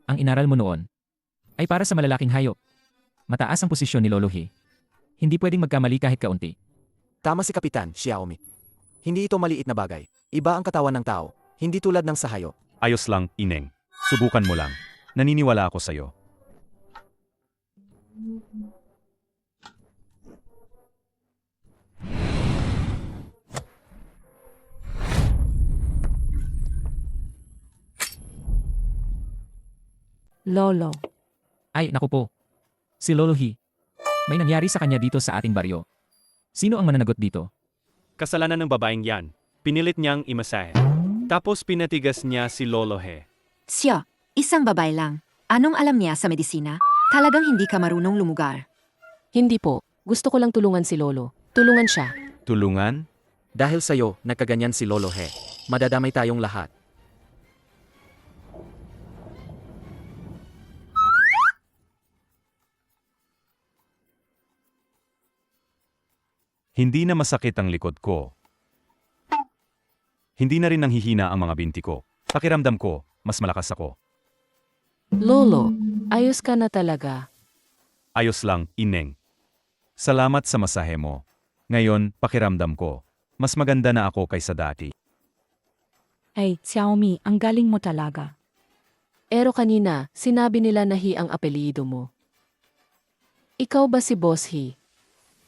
Ang inaral mo noon ay para sa malalaking hayop. Mataas ang posisyon ni Lolo He. Hindi pwedeng magkamali kahit kaunti. Tama si Kapitan, Xiaomi. Hindi ito maliit na bagay. Iba ang katawan ng tao, hindi tulad ng sa hayop. Ayos lang, Ineng. Subukan mo lang. Naniniwala ako sa'yo. Lolo. Ay, naku po. Si Lolo He. May nangyari sa kanya dito sa ating baryo. Sino ang mananagot dito? Kasalanan ng babaeng yan. Pinilit niyang imasahe. Tapos pinatigas niya si Lolo He. Siya, isang babae lang. Anong alam niya sa medisina? Talagang hindi ka marunong lumugar. Hindi po. Gusto ko lang tulungan si Lolo. Tulungan siya. Tulungan? Dahil sa'yo, nagkaganyan si Lolo He. Madadamay tayong lahat. Hindi na masakit ang likod ko. Hindi na rin nanghihina ang mga binti ko. Pakiramdam ko, mas malakas ako. Lolo, ayos ka na talaga. Ayos lang, Ineng. Salamat sa masahe mo. Ngayon, pakiramdam ko, mas maganda na ako kaysa dati. Ay, Xiaomi, ang galing mo talaga. Pero kanina, sinabi nila na He ang apelyido mo. Ikaw ba si Boss He?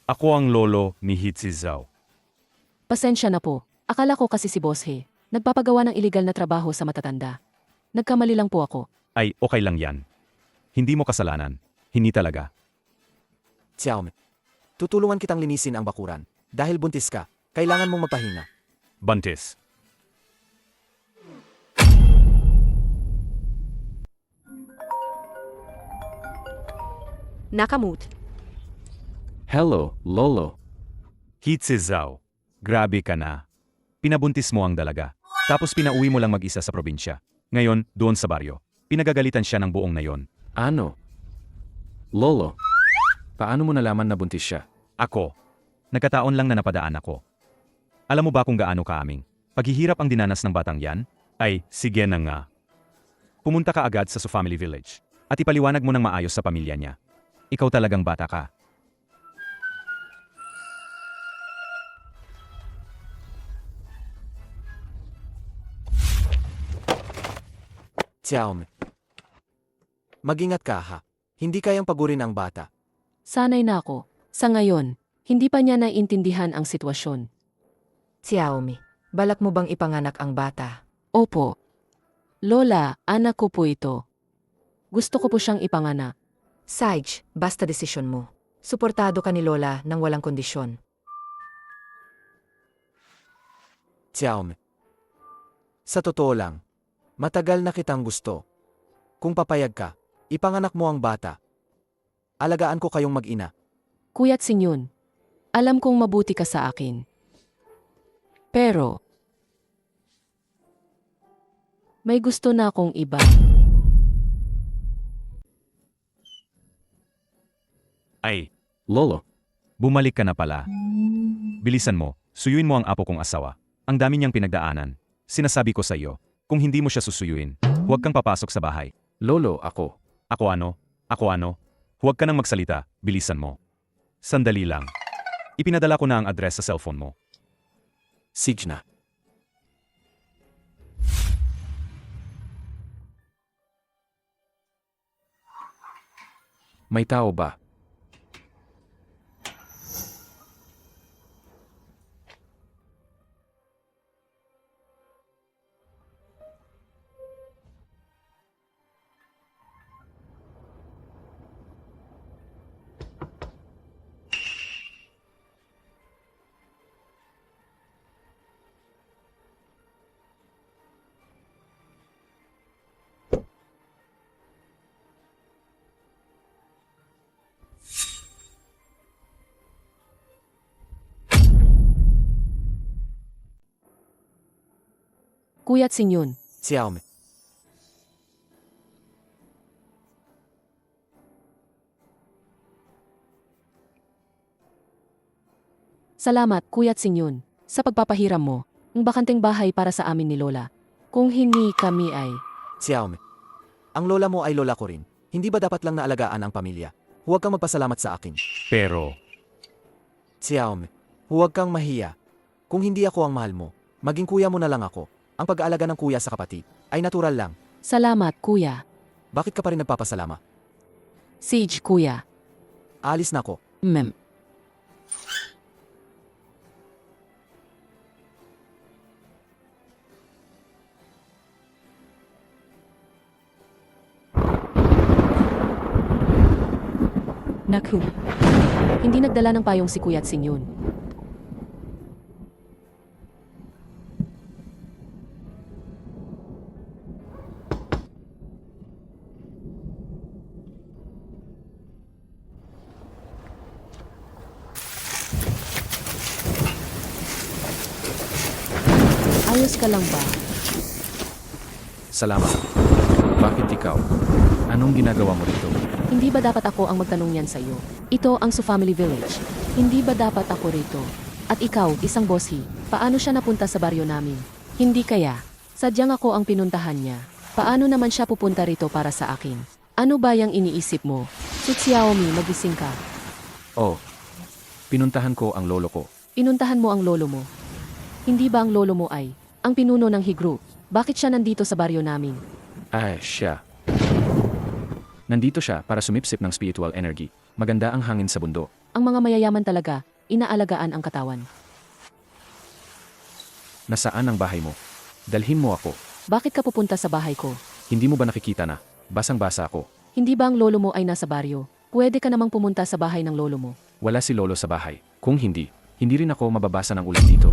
Ako ang lolo ni Hitzizao. Pasensya na po. Akala ko kasi si Boss He. Nagpapagawa ng iligal na trabaho sa matatanda. Nagkamali lang po ako. Ay, okay lang yan. Hindi mo kasalanan. Hindi talaga. Xiaomi, tutulungan kitang linisin ang bakuran. Dahil buntis ka, kailangan mong magpahinga. Buntis. Nakamut. Hello, Lolo. Hitzizao. Grabe ka na. Pinabuntis mo ang dalaga. Tapos pinauwi mo lang mag-isa sa probinsya. Ngayon, doon sa baryo. Pinagagalitan siya ng buong nayon. Ano? Lolo, paano mo nalaman na buntis siya? Ako. Nagkataon lang na napadaan ako. Alam mo ba kung gaano kaaming paghihirap ang dinanas ng batang yan? Ay, sige na nga. Pumunta ka agad sa Family Village at ipaliwanag mo ng maayos sa pamilya niya. Ikaw talagang bata ka. Xiaomi, mag-ingat ka ha. Hindi kayang pagurin ang bata. Sanay na ako. Sa ngayon, hindi pa niya naiintindihan ang sitwasyon. Xiaomi, balak mo bang ipanganak ang bata? Opo. Lola, anak ko po ito. Gusto ko po siyang ipanganak. Sage, basta desisyon mo. Suportado ka ni Lola nang walang kondisyon. Xiaomi, sa totoo lang, matagal na kitang gusto. Kung papayag ka, ipanganak mo ang bata. Alagaan ko kayong mag-ina. Kuya't Sinyon, alam kong mabuti ka sa akin. Pero, may gusto na akong iba. Ay, Lolo, bumalik ka na pala. Bilisan mo, suyuin mo ang apo kong asawa. Ang dami niyang pinagdaanan. Sinasabi ko sa iyo, kung hindi mo siya susuyuin, huwag kang papasok sa bahay. Lolo, ako. Ako ano? Ako ano? Huwag ka nang magsalita, bilisan mo. Sandali lang. Ipinadala ko na ang address sa cellphone mo. Sige na. May tao ba? Kuya't Sinyon, Xiaomi, salamat Kuya't Sinyon, sa pagpapahiram mo, ang bakanteng bahay para sa amin ni Lola. Kung hindi kami ay... Xiaomi, ang lola mo ay lola ko rin. Hindi ba dapat lang naalagaan ang pamilya? Huwag kang magpasalamat sa akin. Pero, Xiaomi, huwag kang mahiya. Kung hindi ako ang mahal mo, maging kuya mo na lang ako. Ang pag-aalaga ng kuya sa kapatid ay natural lang. Salamat, Kuya. Bakit ka pa rin nagpapasalama? Sage, Kuya. Alis na ako. Mem. Naku, Hindi nagdala ng payong si Kuya't Sinyon. Ayos ka lang ba? Salamat. Bakit ikaw? Anong ginagawa mo rito? Hindi ba dapat ako ang magtanong niyan sa iyo? Ito ang Family Village. Hindi ba dapat ako rito? At ikaw, isang bossy, paano siya napunta sa baryo namin? Hindi kaya. Sadyang ako ang pinuntahan niya. Paano naman siya pupunta rito para sa akin? Ano ba yung iniisip mo? Si Xiaomi, magising ka. Oh. Pinuntahan ko ang lolo ko. Pinuntahan mo ang lolo mo. Hindi ba ang lolo mo ay ang pinuno ng Higro? Bakit siya nandito sa baryo namin? Ay, siya. Nandito siya para sumipsip ng spiritual energy. Maganda ang hangin sa bundok. Ang mga mayayaman talaga, inaalagaan ang katawan. Nasaan ang bahay mo? Dalhin mo ako. Bakit ka pupunta sa bahay ko? Hindi mo ba nakikita na? Basang-basa ako. Hindi ba ang lolo mo ay nasa baryo? Pwede ka namang pumunta sa bahay ng lolo mo. Wala si lolo sa bahay. Kung hindi, hindi rin ako mababasa ng ulan dito.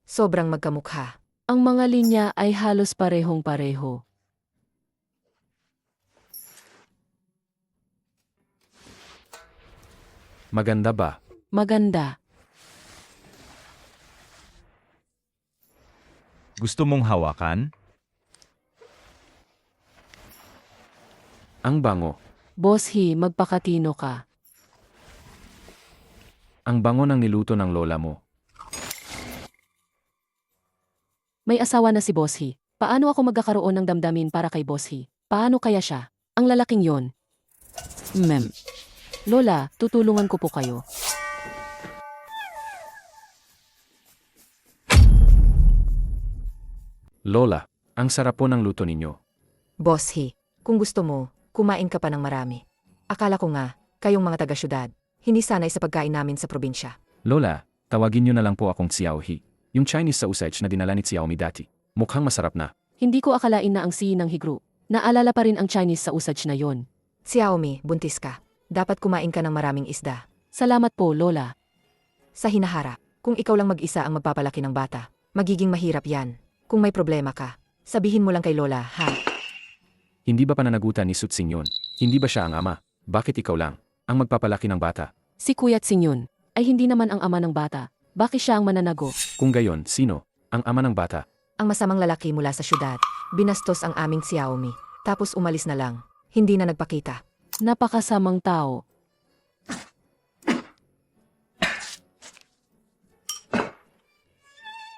Sobrang magkamukha. Ang mga linya ay halos parehong-pareho. Maganda ba? Maganda. Gusto mong hawakan? Ang bango. Boss He, magpakatino ka. Ang bango ng niluto ng lola mo. May asawa na si Boss He. Paano ako magkakaroon ng damdamin para kay Boss He? Paano kaya siya? Ang lalaking yon. Lola, tutulungan ko po kayo. Lola, ang sarap po ng luto ninyo. Boss He, kung gusto mo, kumain ka pa ng marami. Akala ko nga, kayong mga taga-syudad, hindi sanay sa pagkain namin sa probinsya. Lola, tawagin niyo na lang po akong Xiaohi. Yung Chinese sausage na dinala ni Xiaomi dati. Mukhang masarap na. Hindi ko akalain na ang si ng Higro. Naalala pa rin ang Chinese sausage na yon. Xiaomi, buntis ka. Dapat kumain ka ng maraming isda. Salamat po, Lola. Sa hinaharap, kung ikaw lang mag-isa ang magpapalaki ng bata, magiging mahirap yan. Kung may problema ka, sabihin mo lang kay Lola, ha? Hindi ba pananagutan ni Sutsing yun? Hindi ba siya ang ama? Bakit ikaw lang ang magpapalaki ng bata? Si Kuya Tsing yun ay hindi naman ang ama ng bata. Bakit siya ang mananago? Kung gayon, sino ang ama ng bata? Ang masamang lalaki mula sa syudad, binastos ang aming Xiaomi, tapos umalis na lang. Hindi na nagpakita. Napakasamang tao.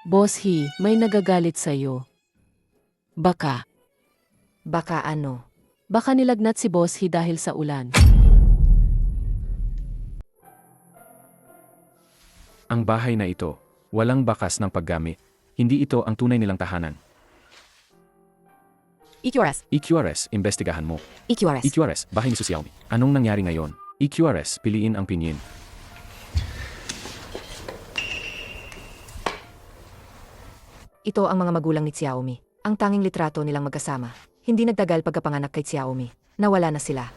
Boss He, may nagagalit sa'yo. Baka. Baka ano? Baka nilagnat si Boss He dahil sa ulan. Ang bahay na ito, walang bakas ng paggamit. Hindi ito ang tunay nilang tahanan. EQRS. EQRS, investigahan mo. EQRS. EQRS, bahay ni Xiaomi. Anong nangyari ngayon? EQRS, piliin ang pinyin. Ito ang mga magulang ni Xiaomi. Ang tanging litrato nilang magkasama. Hindi nagtagal pagkapanganak kay Xiaomi. Nawala na sila.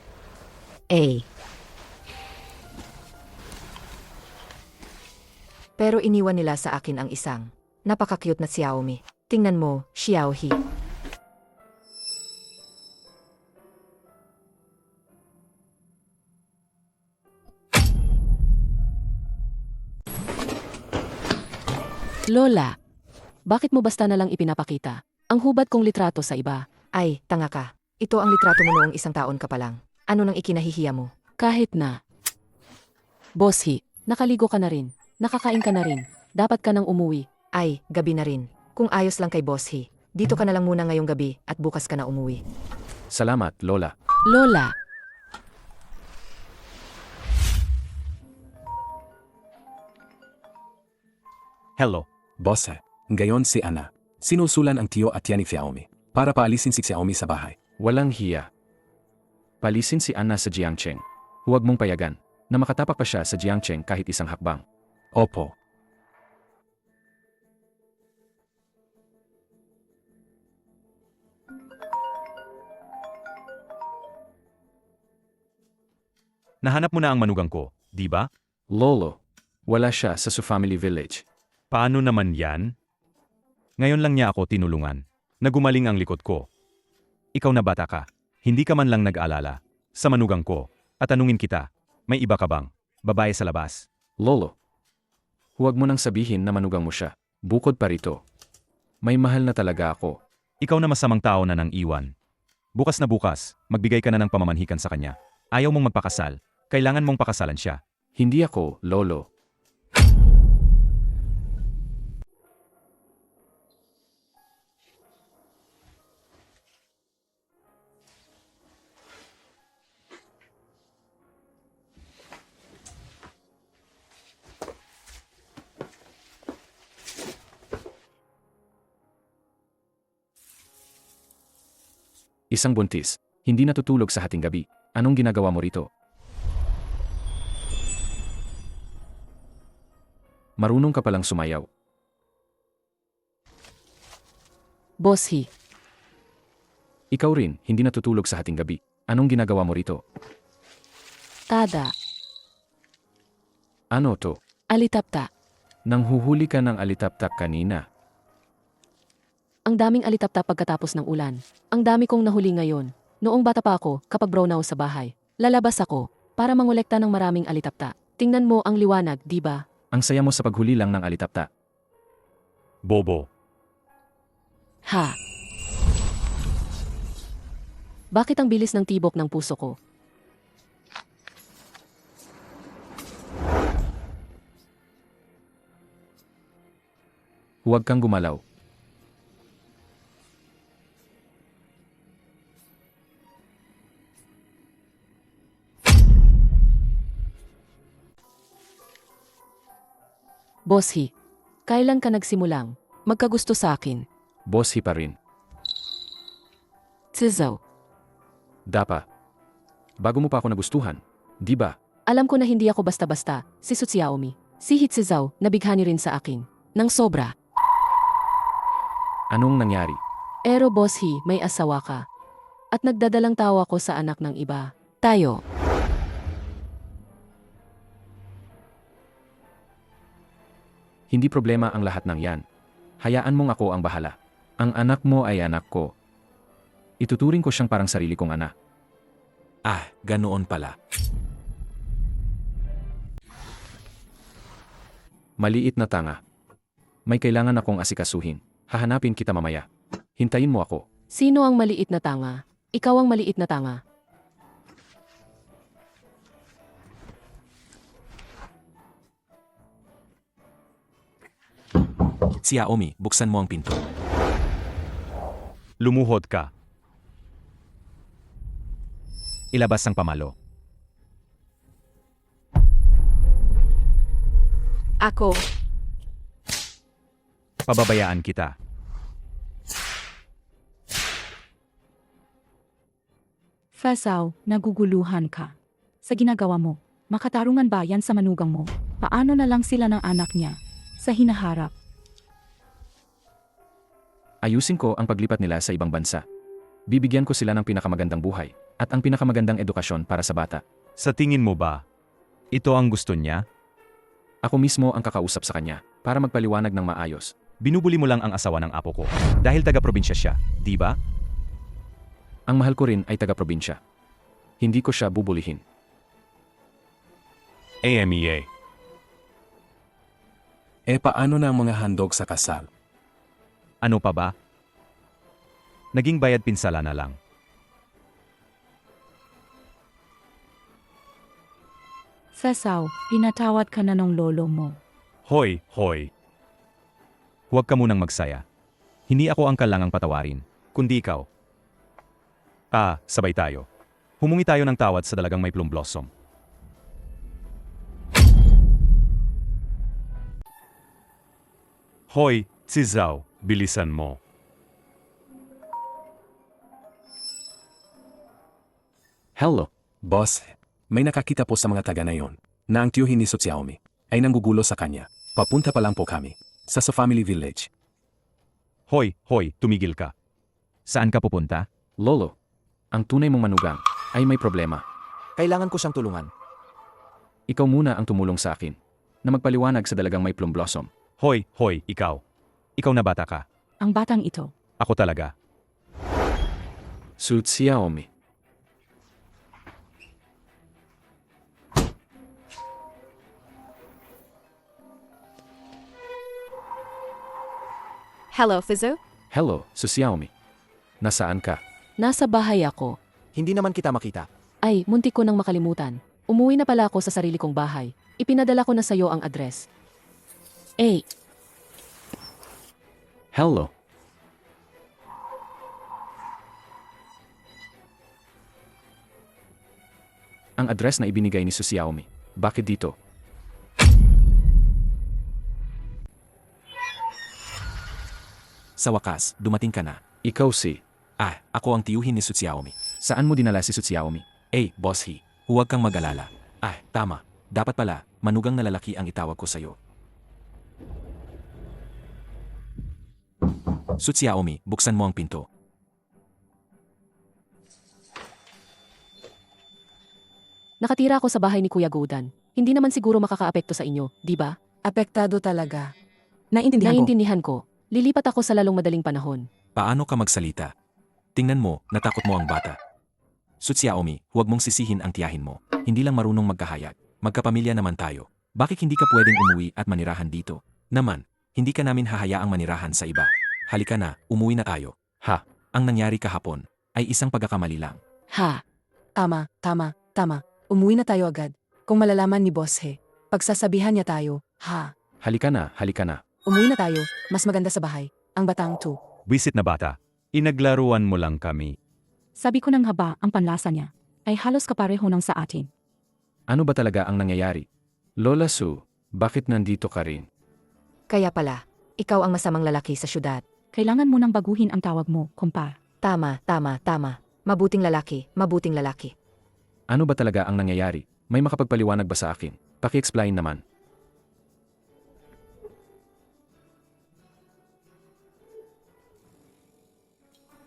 Pero iniwan nila sa akin ang isang napaka-cute na Xiaomi. Tingnan mo, Xiaohi. Lola, bakit mo basta na lang ipinapakita ang hubad kong litrato sa iba? Ay, tanga ka. Ito ang litrato mo noong 1 taon ka pa lang. Ano nang ikinahihiya mo? Kahit na. Boss He, nakaligo ka na rin. Nakakain ka na rin. Dapat ka nang umuwi. Ay, gabi na rin. Kung ayos lang kay Boss He, dito ka na lang muna ngayong gabi at bukas ka na umuwi. Salamat, Lola. Lola, Hello. Boss He, ngayon si Ana. Sinusulan ang tiyo at yan ni Xiaomi para paalisin si Xiaomi sa bahay. Walang hiya. Palisin si Anna sa Jiangcheng. Huwag mong payagan na makatapak pa siya sa Jiangcheng kahit isang hakbang. Opo. Nahanap mo na ang manugang ko, di ba? Lolo, wala siya sa Su Family Village. Paano naman yan? Ngayon lang niya ako tinulungan. Nagumaling ang likod ko. Ikaw na bata ka. Hindi ka man lang nag-alala sa manugang ko. At tanungin kita, may iba ka bang babae sa labas? Lolo, huwag mo nang sabihin na manugang mo siya. Bukod pa rito. May mahal na talaga ako. Ikaw na masamang tao na nang iwan. Bukas na bukas, magbigay ka na ng pamamanhikan sa kanya. Ayaw mong magpakasal. Kailangan mong pakasalan siya. Hindi ako, Lolo. Isang buntis, hindi natutulog sa hating gabi. Anong ginagawa mo rito? Marunong ka palang sumayaw. Boss He, Ikaw rin, hindi natutulog sa hating gabi. Anong ginagawa mo rito? Tada, Ano to? alitapta. Nanghuhuli ka ng alitaptak kanina. Ang daming alitapta pagkatapos ng ulan. Ang dami kong nahuli ngayon. Noong bata pa ako, kapag brownow sa bahay, lalabas ako para mangolekta ng maraming alitapta. Tingnan mo ang liwanag, di ba? Ang saya mo sa paghuli lang ng alitapta. Bobo. Ha? Bakit ang bilis ng tibok ng puso ko? Huwag kang gumalaw. Boss He, kailan ka nagsimulang magkagusto sa akin? Boss He pa rin. Tsizaw, Dapa. Bago mo pa ako nagustuhan, di ba? alam ko na hindi ako basta-basta, si Xiaomi. Si Hitzizaw, nabighani rin sa akin. Nang sobra. Anong nangyari? Ero Boss He, may asawa ka. At nagdadalang tawa ko sa anak ng iba. Tayo. Hindi problema ang lahat ng yan. Hayaan mong ako ang bahala. Ang anak mo ay anak ko. Ituturing ko siyang parang sarili kong anak. Ah, ganoon pala. Maliit na tanga. May kailangan akong asikasuhin. Hahanapin kita mamaya. Hintayin mo ako. Sino ang maliit na tanga? Ikaw ang maliit na tanga. Xiaomi, buksan mo ang pinto. Lumuhod ka. Ilabas ang pamalo. Ako. Pababayaan kita. Fasaw, naguguluhan ka. Sa ginagawa mo, makatarungan ba yan sa manugang mo? Paano na lang sila ng anak niya? Sa hinaharap. Ayusin ko ang paglipat nila sa ibang bansa. Bibigyan ko sila ng pinakamagandang buhay at ang pinakamagandang edukasyon para sa bata. Sa tingin mo ba, ito ang gusto niya? Ako mismo ang kakausap sa kanya para magpaliwanag ng maayos. Binubuli mo lang ang asawa ng apo ko dahil taga-probinsya siya, di ba? Ang mahal ko rin ay taga-probinsya. Hindi ko siya bubulihin. AMEA. Paano na ang mga handog sa kasal? Ano pa ba? Naging bayad pinsala na lang. Fasaw, pinatawad ka na ng lolo mo. Hoy, hoy. Huwag ka munang magsaya. Hindi ako ang kailangang patawarin, kundi ikaw. Sabay tayo. Humungi tayo ng tawad sa dalagang may plum blossom. Hoy, si Zhao, bilisan mo. Hello. Boss, may nakakita po sa mga taga na yon na ang tiyuhin ni Xiaomi ay nanggugulo sa kanya. Papunta pa lang po kami sa Family Village. Hoy, tumigil ka. Saan ka pupunta? Lolo, ang tunay mong manugang ay may problema. Kailangan ko siyang tulungan. Ikaw muna ang tumulong sa akin na magpaliwanag sa dalagang may plum blossom. Hoy, ikaw. Ikaw na bata ka. Ang batang ito. Ako talaga. Su Xiaomi. Hello, Fizzo? Hello, Su Xiaomi. Nasaan ka? Nasa bahay ako. Hindi naman kita makita. Ay, muntik ko nang makalimutan. Umuwi na pala ako sa sarili kong bahay. Ipinadala ko na sa'yo ang address. Hello. Ang address na ibinigay ni Su Xiaomi. Bakit dito? Sa wakas, dumating ka na. Ikaw si... Ako ang tiyuhin ni Su Xiaomi. Saan mo dinala si Su Xiaomi? Boss He, huwag kang mag-alala. Tama. Dapat pala, manugang na lalaki ang itawag ko sa'yo. Su Xiaomi, buksan mo ang pinto. Nakatira ako sa bahay ni Kuya Godan. Hindi naman siguro makakaapekto sa inyo, di ba? Apektado talaga. Naintindihan ko. Lilipat ako sa lalong madaling panahon. Paano ka magsalita? Tingnan mo, natakot mo ang bata. Su Xiaomi, huwag mong sisihin ang tiyahin mo. Hindi lang marunong magkahayag. Magkapamilya naman tayo. Bakit hindi ka pwedeng umuwi at manirahan dito? Naman, hindi ka namin hahayaang manirahan sa iba. Halika na, umuwi na tayo. Ang nangyari kahapon ay isang pagkakamali lang. Tama. Umuwi na tayo agad. Kung malalaman ni Boss He, pagsasabihan niya tayo, Halika na. Umuwi na tayo, mas maganda sa bahay. Ang batang to. Wisit na bata. Inaglaruan mo lang kami. Sabi ko ng haba ang panlasa niya ay halos kapareho ng sa atin. Ano ba talaga ang nangyayari? Lola Su, bakit nandito ka rin? Kaya pala, ikaw ang masamang lalaki sa syudad. Kailangan mo nang baguhin ang tawag mo, kumpar. Tama. Mabuting lalaki. Ano ba talaga ang nangyayari? May makapagpaliwanag ba sa akin? Paki-explain naman.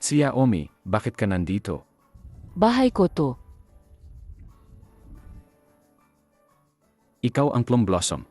Xiaomi, bakit ka nandito? Bahay ko to. Ikaw ang Plum Blossom.